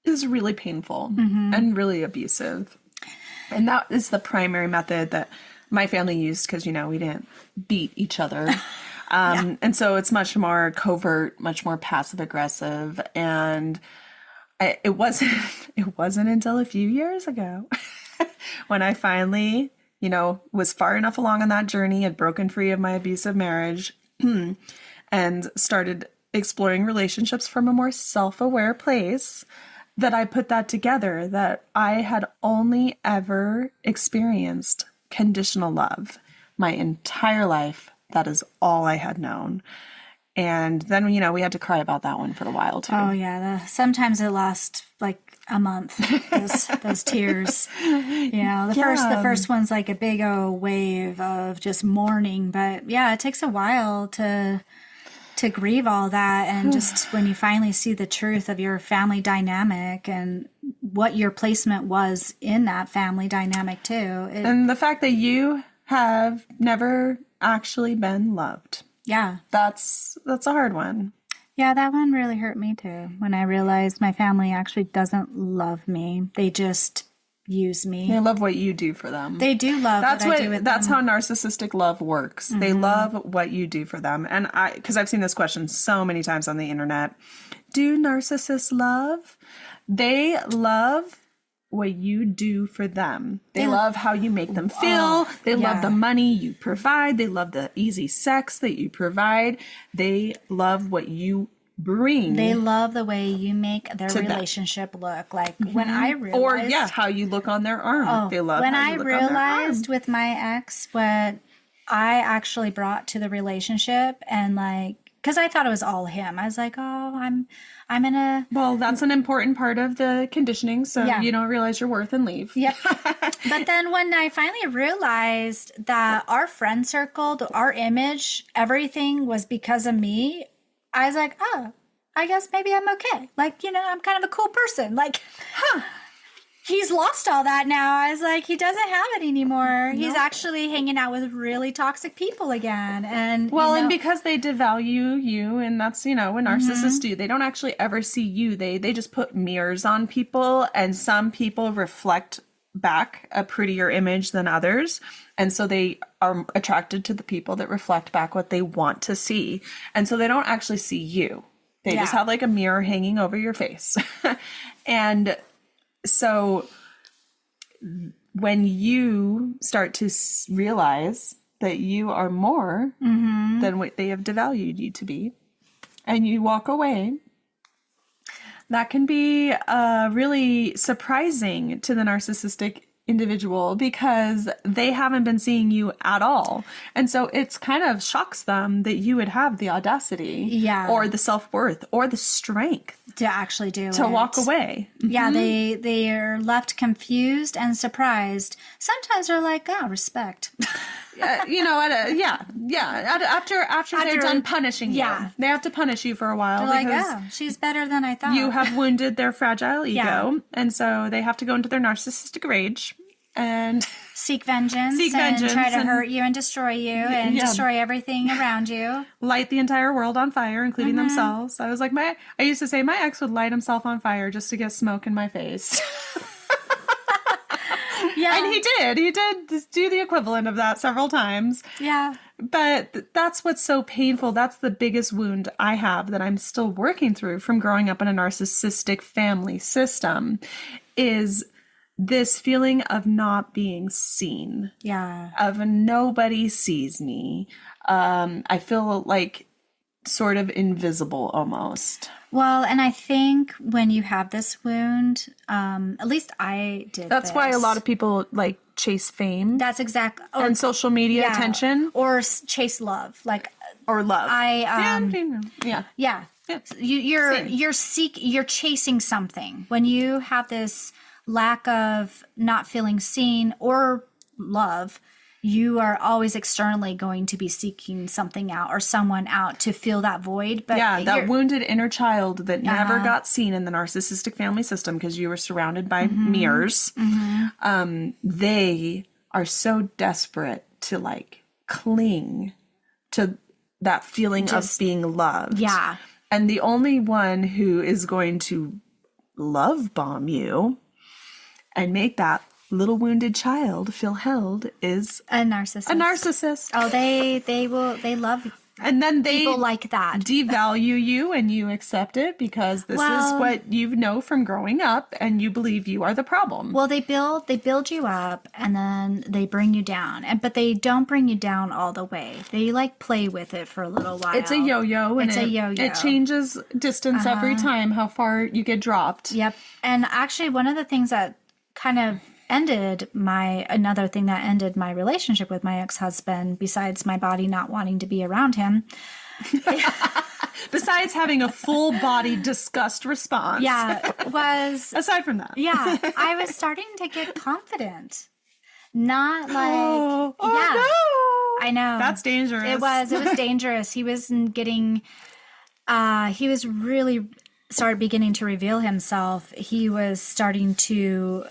is really painful and really abusive. And that is the primary method that my family used because, we didn't beat each other. And so it's much more covert, much more passive aggressive. And it wasn't until a few years ago when I finally, was far enough along on that journey, had broken free of my abusive marriage and started exploring relationships from a more self-aware place, that I put that together, that I had only ever experienced conditional love my entire life. That is all I had known. And then, we had to cry about that one for a while too. Oh yeah. Sometimes it lasts like a month, those tears. The first one's like a big old wave of just mourning, but yeah, it takes a while to grieve all that. And just when you finally see the truth of your family dynamic and what your placement was in that family dynamic too. And the fact that you have never actually been loved. Yeah. That's a hard one. Yeah, that one really hurt me too. When I realized my family actually doesn't love me. They just use me. They love what you do for them. They do love what I do with them. That's how narcissistic love works. They love what you do for them. And because I've seen this question so many times on the internet. Do narcissists love? They love what you do for them. They love how you make them feel. They love the money you provide. They love the easy sex that you provide. They love what you bring. They love the way you make their relationship look. Like when I realized, how you look on their arm. They love when how you I look on their arm. realized with my ex what I actually brought to the relationship, and because I thought it was all him. I was like, I'm in a... Well, that's an important part of the conditioning, so you don't realize your worth and leave. Yep. But then when I finally realized that our friend circle, our image, everything was because of me, I was like, I guess maybe I'm okay. I'm kind of a cool person. He's lost all that now. I was like, he doesn't have it anymore. No. He's actually hanging out with really toxic people again. And and because they devalue you, and that's, what narcissists do. They don't actually ever see you. They just put mirrors on people, and some people reflect back a prettier image than others. And so they are attracted to the people that reflect back what they want to see. And so they don't actually see you. They just have a mirror hanging over your face. And so when you start to realize that you are more than what they have devalued you to be, and you walk away, that can be really surprising to the narcissistic individual because they haven't been seeing you at all. And so it's kind of shocks them that you would have the audacity or the self-worth or the strength to actually to walk away. Yeah, they are left confused and surprised. Sometimes they're like, respect. After they're done punishing you, they have to punish you for a while. They're like, she's better than I thought. You have wounded their fragile ego, and so they have to go into their narcissistic rage and seek vengeance and try to hurt you and destroy you and destroy everything around you. Light the entire world on fire, including themselves. I was like, I used to say my ex would light himself on fire just to get smoke in my face. Yeah. And he did do the equivalent of that several times. Yeah. But that's what's so painful. That's the biggest wound I have that I'm still working through from growing up in a narcissistic family system is this feeling of not being seen. Yeah. Of nobody sees me. I feel like sort of invisible almost. Well, and I think when you have this wound, at least I did. That's why a lot of people like chase fame. That's exactly. And social media attention. Or chase love. Or love. Yeah. You're chasing something. When you have this lack of not feeling seen or love, you are always externally going to be seeking something out or someone out to fill that void. But that wounded inner child that never got seen in the narcissistic family system because you were surrounded by mirrors. They are so desperate to like cling to that feeling of being loved. Yeah. And the only one who is going to love bomb you and make that little wounded child feel held is a narcissist. Oh, they love and then people like that. Devalue you and you accept it because this is what you know from growing up and you believe you are the problem. Well, they build you up and then they bring you down. But they don't bring you down all the way. They like play with it for a little while. It's a yo-yo and it changes distance every time how far you get dropped. Yep. And actually one of the things that kind of ended my relationship with my ex-husband, besides my body not wanting to be around him. Besides having a full body disgust response. Yeah, was... Aside from that. Yeah, I was starting to get confident. Not like... Oh, no! I know. That's dangerous. It was dangerous. He was getting... he was really started beginning to reveal himself. He was starting to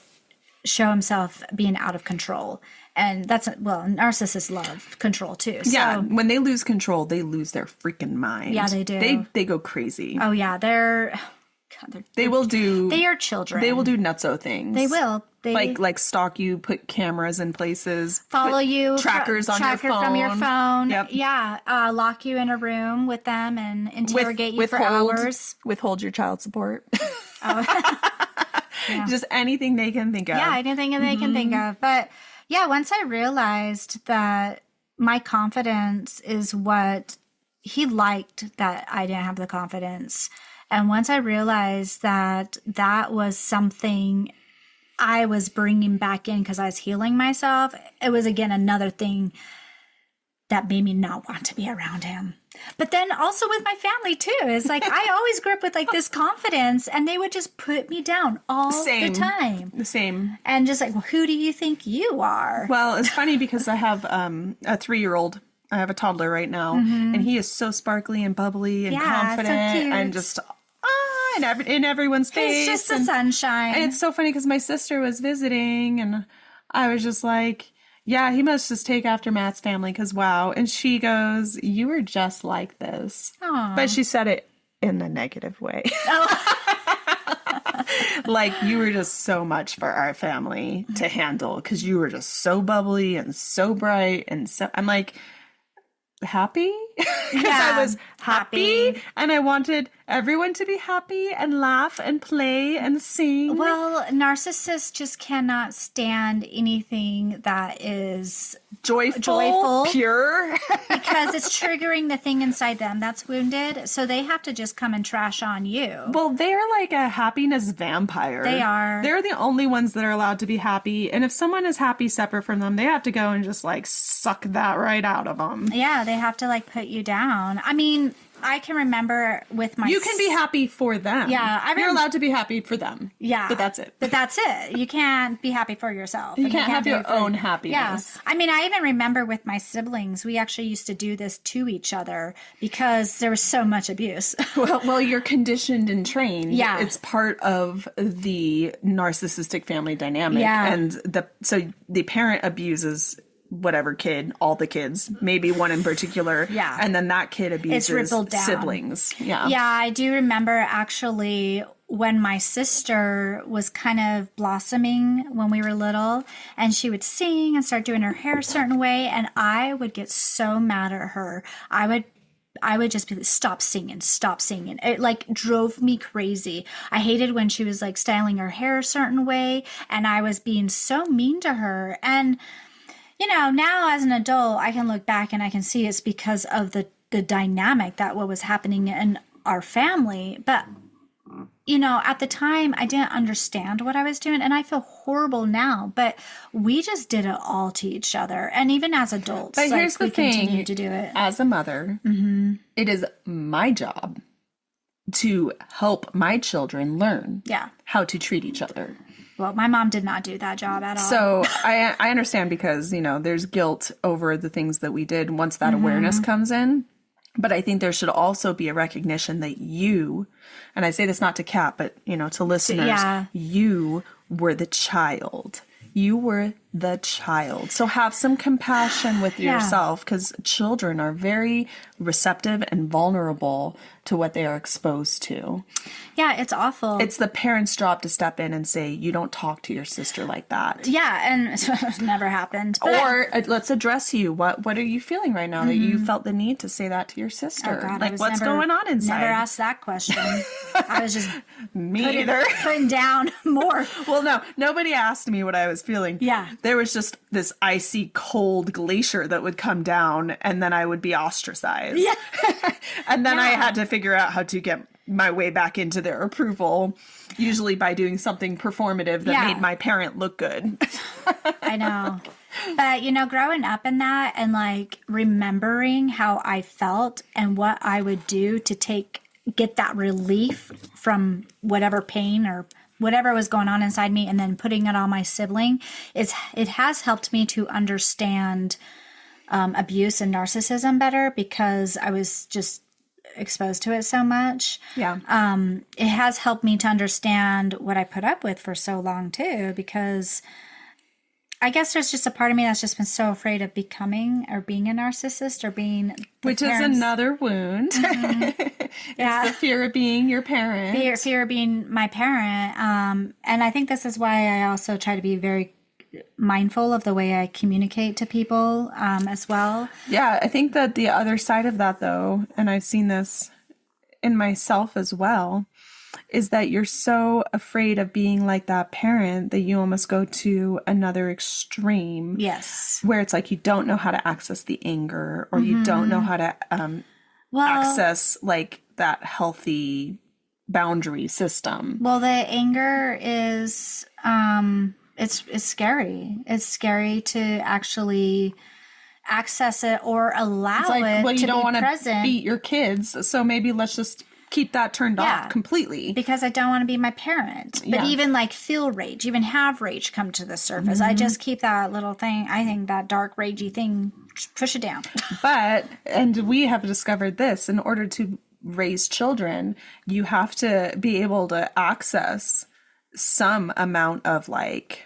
show himself being out of control. And that's, narcissists love control too. So, yeah, when they lose control, they lose their freaking mind. Yeah, they do. They go crazy. Oh yeah, they are children. They will do nutso things. They will. Like stalk you, put cameras in places, follow you, trackers on your phone. From your phone. Yep. Yeah, lock you in a room with them and interrogate you for hours. Withhold your child support. Oh. Yeah. Just anything they can think of. Yeah, anything they can think of. But yeah, once I realized that my confidence is what he liked, that I didn't have the confidence. And once I realized that that was something I was bringing back in because I was healing myself, it was again another thing that made me not want to be around him. But then also with my family too, it's like I always grew up with like this confidence and they would just put me down all the time. The same. And just like, well, who do you think you are? Well, it's funny because I have a 3-year-old. I have a toddler right now and he is so sparkly and bubbly and confident so cute. and just in everyone's face. He's just the sunshine. And it's so funny because my sister was visiting and I was just like, yeah, he must just take after Matt's family because wow. And she goes, you were just like this. Aww. But she said it in a negative way. Oh. Like you were just so much for our family to handle because you were just so bubbly and so bright. And so I'm like, happy? Because I was happy and I wanted everyone to be happy and laugh and play and sing. Well, narcissists just cannot stand anything that is joyful, pure, because it's triggering the thing inside them that's wounded. So they have to just come and trash on you. Well, they're like a happiness vampire. They are. They're the only ones that are allowed to be happy. And if someone is happy separate from them, they have to go and just like suck that right out of them. Yeah, they have to like put you down. I mean, I can remember with my... You can be happy for them. Yeah. You're allowed to be happy for them. Yeah. But that's it. But that's it. You can't be happy for yourself. You can't have your own happiness. Yeah. I mean, I even remember with my siblings, we actually used to do this to each other because there was so much abuse. Well, you're conditioned and trained. Yeah. It's part of the narcissistic family dynamic. Yeah. And so the parent abuses whatever kid, all the kids, maybe one in particular. Yeah. And then that kid abuses siblings. Yeah. Yeah, I do remember actually when my sister was kind of blossoming when we were little and she would sing and start doing her hair a certain way and I would get so mad at her. I would just be like, stop singing. It like drove me crazy. I hated when she was like styling her hair a certain way and I was being so mean to her. And you know, now as an adult, I can look back and I can see it's because of the the dynamic that what was happening in our family. But, you know, at the time I didn't understand what I was doing, and I feel horrible now, but we just did it all to each other. And even as adults, But here's the we thing, continue to do it. as a mother, it is my job to help my children learn how to treat each other. Well, my mom did not do that job at all. So I understand, because, you know, there's guilt over the things that we did once that awareness comes in. But I think there should also be a recognition that you, and I say this not to Kat, but, you know, to listeners, you were the child. You were the child. So have some compassion with yourself, because children are very receptive and vulnerable to what they are exposed to. Yeah, it's awful. It's the parent's job to step in and say, you don't talk to your sister like that. Yeah, and it never happened. But or let's address you. What are you feeling right now that you felt the need to say that to your sister? Oh God, like, what's going on inside? Never asked that question. I was just putting down more. Well, no, nobody asked me what I was feeling. Yeah. There was just this icy cold glacier that would come down, and then I would be ostracized. Yeah. And then I had to figure out how to get my way back into their approval, usually by doing something performative that made my parent look good. I know. But, you know, growing up in that and like remembering how I felt and what I would do to get that relief from whatever pain or whatever was going on inside me, and then putting it on my sibling, it has helped me to understand abuse and narcissism better, because I was just exposed to it so much. Yeah. It has helped me to understand what I put up with for so long too, because I guess there's just a part of me that's just been so afraid of becoming or being a narcissist or being which is another wound. It's the fear of being your parent. Fear of being my parent. And I think this is why I also try to be very mindful of the way I communicate to people as well. Yeah, I think that the other side of that, though, and I've seen this in myself as well, is that you're so afraid of being like that parent that you almost go to another extreme. Yes. Where it's like you don't know how to access the anger, or you don't know how to access like that healthy boundary system. Well, the anger is it's scary. It's scary to actually access it or allow it to be present. Well, you don't want to beat your kids, so maybe let's just keep that turned off completely. Because I don't want to be my parent. But even like feel rage, even have rage come to the surface. I just keep that little thing, I think that dark ragey thing, push it down. And we have discovered this, in order to raise children, you have to be able to access some amount of like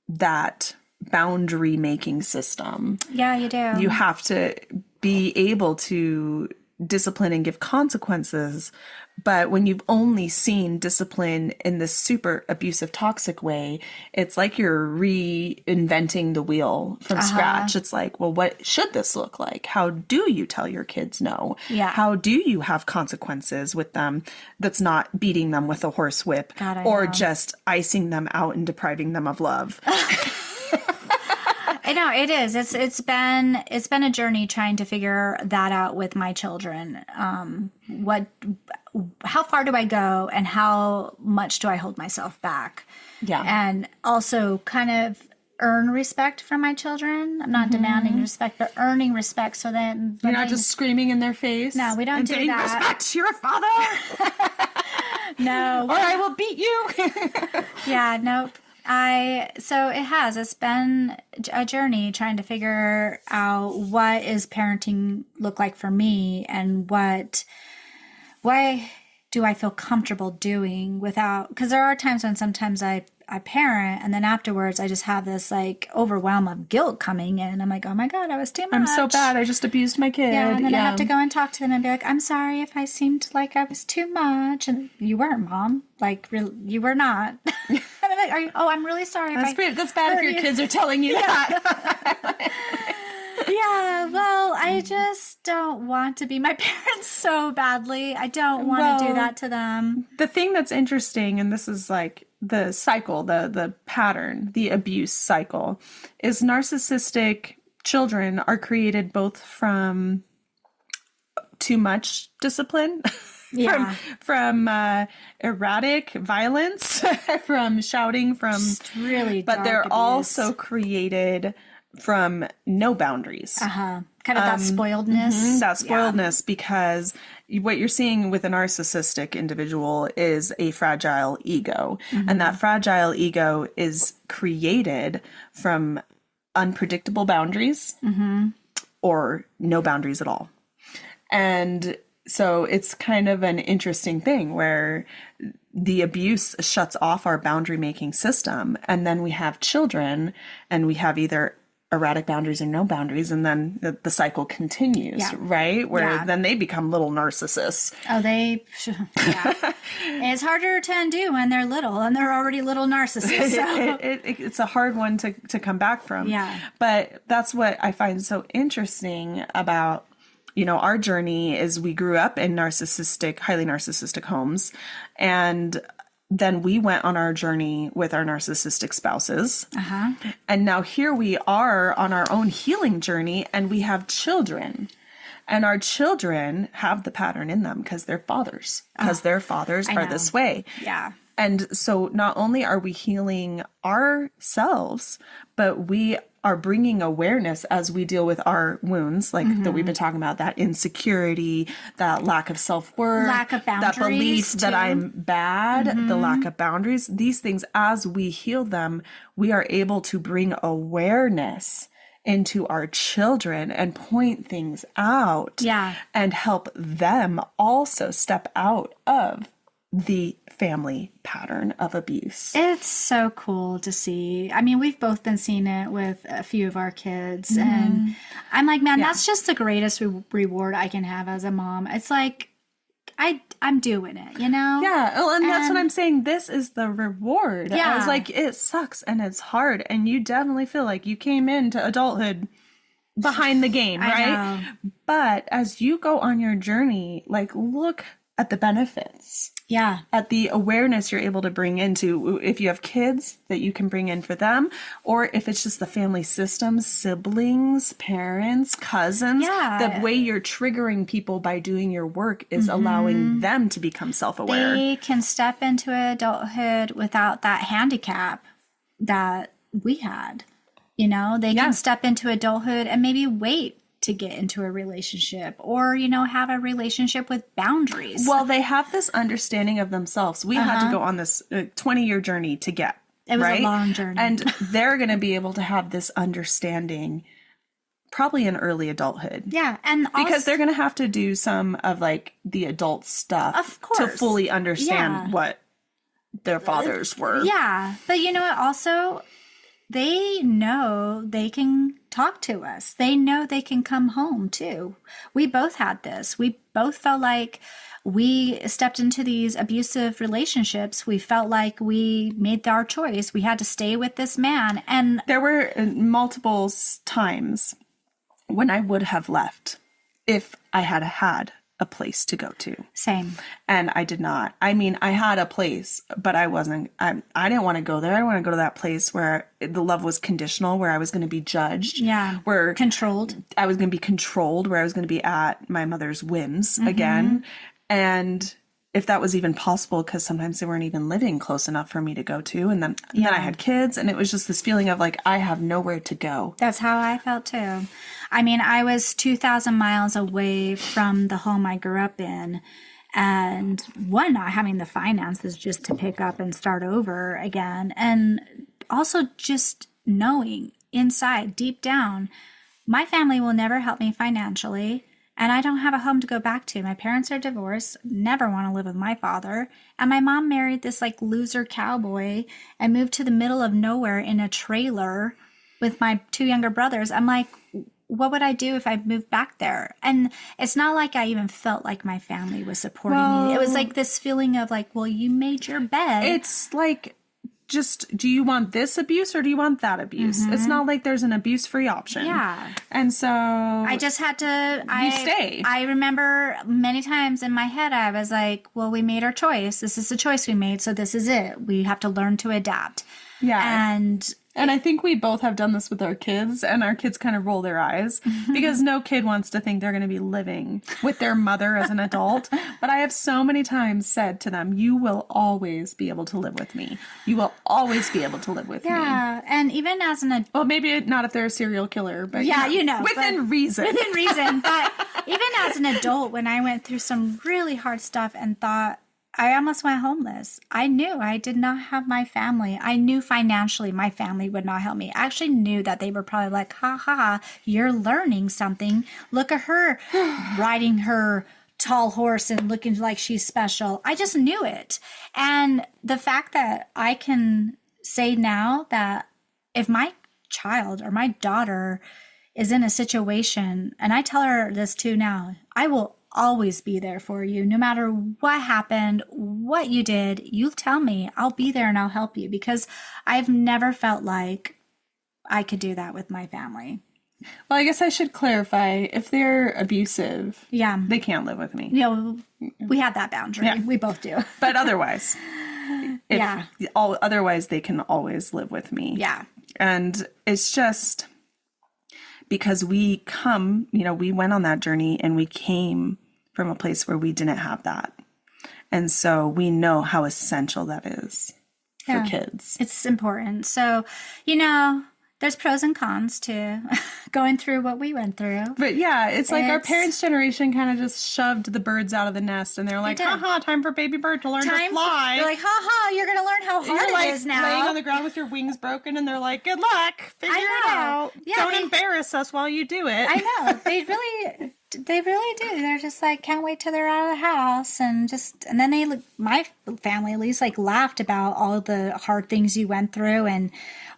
that boundary making system. Yeah, you do. You have to be able to discipline and give consequences. But when you've only seen discipline in this super abusive, toxic way, it's like you're reinventing the wheel from scratch. It's like, well, what should this look like? How do you tell your kids no? Yeah. How do you have consequences with them that's not beating them with a horse whip or just icing them out and depriving them of love? I know it is. It's been a journey trying to figure that out with my children. How far do I go, and how much do I hold myself back? Yeah, and also kind of earn respect from my children. I'm not demanding respect, but earning respect, so that you're not just screaming in their face. No, we don't do saying, that. Respect your father. No, or I will beat you. Yeah, nope. It's been a journey trying to figure out what is parenting look like for me, and why do I feel comfortable doing without, because there are times when sometimes I parent, and then afterwards I just have this like overwhelm of guilt coming in. I'm like, oh my God, I was too much. I'm so bad. I just abused my kid. Yeah, and then I have to go and talk to them and be like, I'm sorry if I seemed like I was too much. And you weren't, Mom. Like, you were not. And I'm like, I'm really sorry. That's bad if your kids are telling you that. Yeah, well, I just don't want to be my parents so badly. I don't want to do that to them. The thing that's interesting, and this is like the cycle, the pattern, the abuse cycle, is narcissistic children are created both from too much discipline. Yeah. from erratic violence, from shouting, from Just really but dark they're abuse. also created from no boundaries. Kind of that spoiledness. That spoiledness, because what you're seeing with a narcissistic individual is a fragile ego. And that fragile ego is created from unpredictable boundaries or no boundaries at all. And so it's kind of an interesting thing where the abuse shuts off our boundary making system. And then we have children and we have either erratic boundaries or no boundaries. And then the cycle continues, right? Where then they become little narcissists. Oh, it's harder to undo when they're little and they're already little narcissists. So. It's a hard one to come back from. Yeah. But that's what I find so interesting about, you know, our journey is we grew up in highly narcissistic homes. And then we went on our journey with our narcissistic spouses. And now here we are on our own healing journey and we have children. And our children have the pattern in them because they're fathers. Because their fathers are this way. Yeah. And so not only are we healing ourselves, but we are bringing awareness as we deal with our wounds, like that we've been talking about, that insecurity, that lack of self-worth, lack of boundaries, that belief that I'm bad, the lack of boundaries, these things, as we heal them, we are able to bring awareness into our children and point things out and help them also step out of the family pattern of abuse. It's so cool to see. I mean, we've both been seeing it with a few of our kids. And I'm like, man, that's just the greatest reward I can have as a mom. It's like, I'm doing it, you know? Yeah. Well, and that's what I'm saying. This is the reward. Yeah. I was like, it sucks and it's hard. And you definitely feel like you came into adulthood behind the game, right? But as you go on your journey, like, look at the benefits. Yeah. At the awareness you're able to bring into, if you have kids that you can bring in for them, or if it's just the family systems, siblings, parents, cousins, the way you're triggering people by doing your work is allowing them to become self-aware. They can step into adulthood without that handicap that we had. You know, they can step into adulthood and maybe wait to get into a relationship, or, you know, have a relationship with boundaries. Well, they have this understanding of themselves. We had to go on this 20-year journey to get. It was a long journey. And they're going to be able to have this understanding probably in early adulthood. Yeah. And because they're going to have to do some of like the adult stuff of course, to fully understand what their fathers were. Yeah. But you know what? Also, they know they can talk to us. They know they can come home too. We both had this. We both felt like we stepped into these abusive relationships. We felt like we made our choice. We had to stay with this man. And there were multiple times when I would have left if I had had a place to go to. Same. And I did not. I mean, I had a place, but I didn't want to go there. I didn't want to go to that place where the love was conditional, where I was going to be judged. Yeah. Where controlled. I was going to be controlled, where I was going to be at my mother's whims again. And if that was even possible, because sometimes they weren't even living close enough for me to go to. And then I had kids, and it was just this feeling of like, I have nowhere to go. That's how I felt too. I mean, I was 2,000 miles away from the home I grew up in, and not having the finances just to pick up and start over again. And also just knowing inside, deep down, my family will never help me financially. And I don't have a home to go back to. My parents are divorced, never want to live with my father. And my mom married this like loser cowboy and moved to the middle of nowhere in a trailer with my 2 younger brothers. I'm like, what would I do if I moved back there? And it's not like I even felt like my family was supporting me. It was like this feeling of like, well, you made your bed. It's like, just, do you want this abuse or do you want that abuse? It's not like there's an abuse-free option. Yeah. And so I just had to, stay. I remember many times in my head, I was like, well, we made our choice. This is the choice we made. So this is it. We have to learn to adapt. Yeah. And And I think we both have done this with our kids, and our kids kind of roll their eyes because no kid wants to think they're going to be living with their mother as an adult. But I have so many times said to them, you will always be able to live with me. You will always be able to live with me. Yeah. And even as an adult. Well, maybe not if they're a serial killer, but within reason. Within reason. But even as an adult, when I went through some really hard stuff and thought, I almost went homeless. I knew I did not have my family. I knew financially my family would not help me. I actually knew that they were probably like, ha ha, you're learning something. Look at her riding her tall horse and looking like she's special. I just knew it. And the fact that I can say now that if my child or my daughter is in a situation, and I tell her this too now, I will always be there for you. No matter what happened, what you did, you tell me. I'll be there and I'll help you, because I've never felt like I could do that with my family. Well, I guess I should clarify, if they're abusive, they can't live with me. We have that boundary. Yeah. We both do. But otherwise, otherwise they can always live with me. Yeah. And it's just because we went on that journey and we came from a place where we didn't have that. And so we know how essential that is for kids. It's important. So, there's pros and cons to going through what we went through. But it's like our parents' generation kind of just shoved the birds out of the nest, and they're like, haha, time for baby bird to learn to fly. They're like, haha, you're going to learn how hard it is now. Laying on the ground with your wings broken, and they're like, good luck, figure it out. Yeah, Don't embarrass us while you do it. I know. They really do. They're just like, can't wait till they're out of the house. And then my family at least laughed about all the hard things you went through, and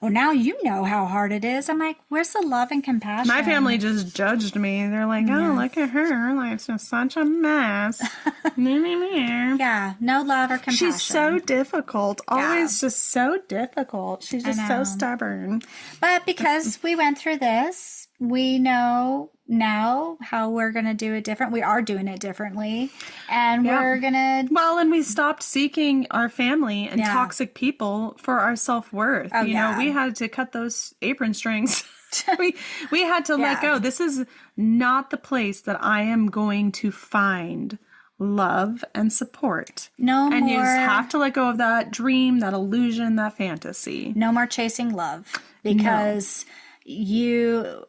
now you know how hard it is. I'm like, where's the love and compassion? My family just judged me. They're like, oh, look at her. Her life's just such a mess. Yeah, no love or compassion. She's so difficult. Always just so difficult. She's just so stubborn. But because we went through this, we know now how we're going to do it different. We are doing it differently. And we're going to... Well, and we stopped seeking our family and toxic people for our self-worth. Oh, we had to cut those apron strings. we had to let go. This is not the place that I am going to find love and support. And you just have to let go of that dream, that illusion, that fantasy. No more chasing love, because you're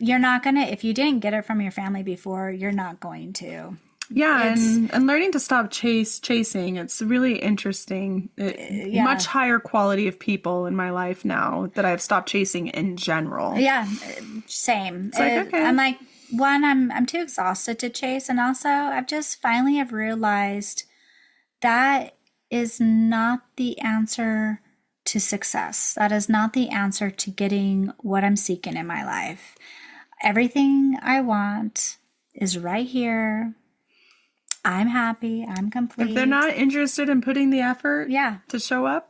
not going to, if you didn't get it from your family before, you're not going to. Yeah, and learning to stop chasing. It's really interesting. Much higher quality of people in my life now that I've stopped chasing in general. Yeah, same. It's like, okay. I'm like, one, I'm too exhausted to chase, and also I've just finally have realized that is not the answer to success. That is not the answer to getting what I'm seeking in my life. Everything I want is right here. I'm happy. I'm complete. If they're not interested in putting the effort to show up,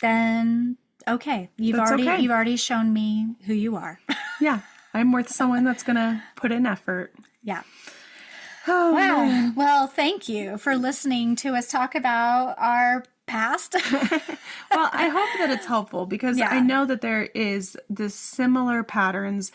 then okay. You've already shown me who you are. Yeah. I'm worth someone that's going to put in effort. Yeah. Oh, wow. man. Well, thank you for listening to us talk about our past. Well, I hope that it's helpful, because I know that there is this similar patterns,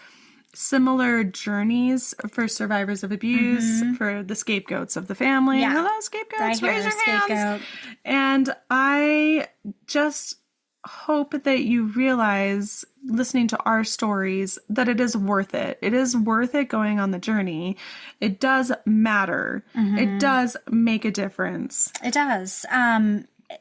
similar journeys for survivors of abuse, for the scapegoats of the family. Yeah. Hello, scapegoats, right raise your scapegoat. hands. And I just hope that you realize, listening to our stories, that it is worth it. It is worth it going on the journey. It does matter. It does make a difference. It does.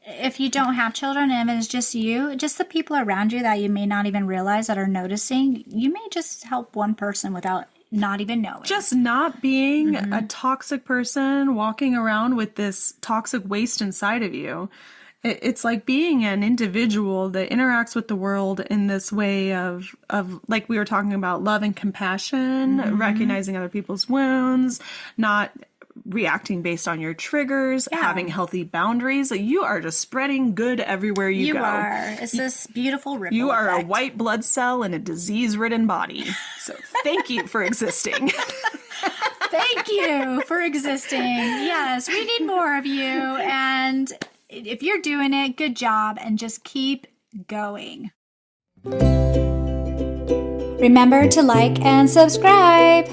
If you don't have children and it's just you, just the people around you that you may not even realize that are noticing, you may just help one person without not even knowing. Just not being a toxic person walking around with this toxic waste inside of you. It's like being an individual that interacts with the world in this way of like we were talking about, love and compassion, recognizing other people's wounds, not reacting based on your triggers, having healthy boundaries. You are just spreading good everywhere you go. You are. It's this beautiful ripple You are effect. a white blood cell in a disease-ridden body. So thank you for existing. Thank you for existing. Yes, we need more of you. And if you're doing it, good job. And just keep going. Remember to like and subscribe.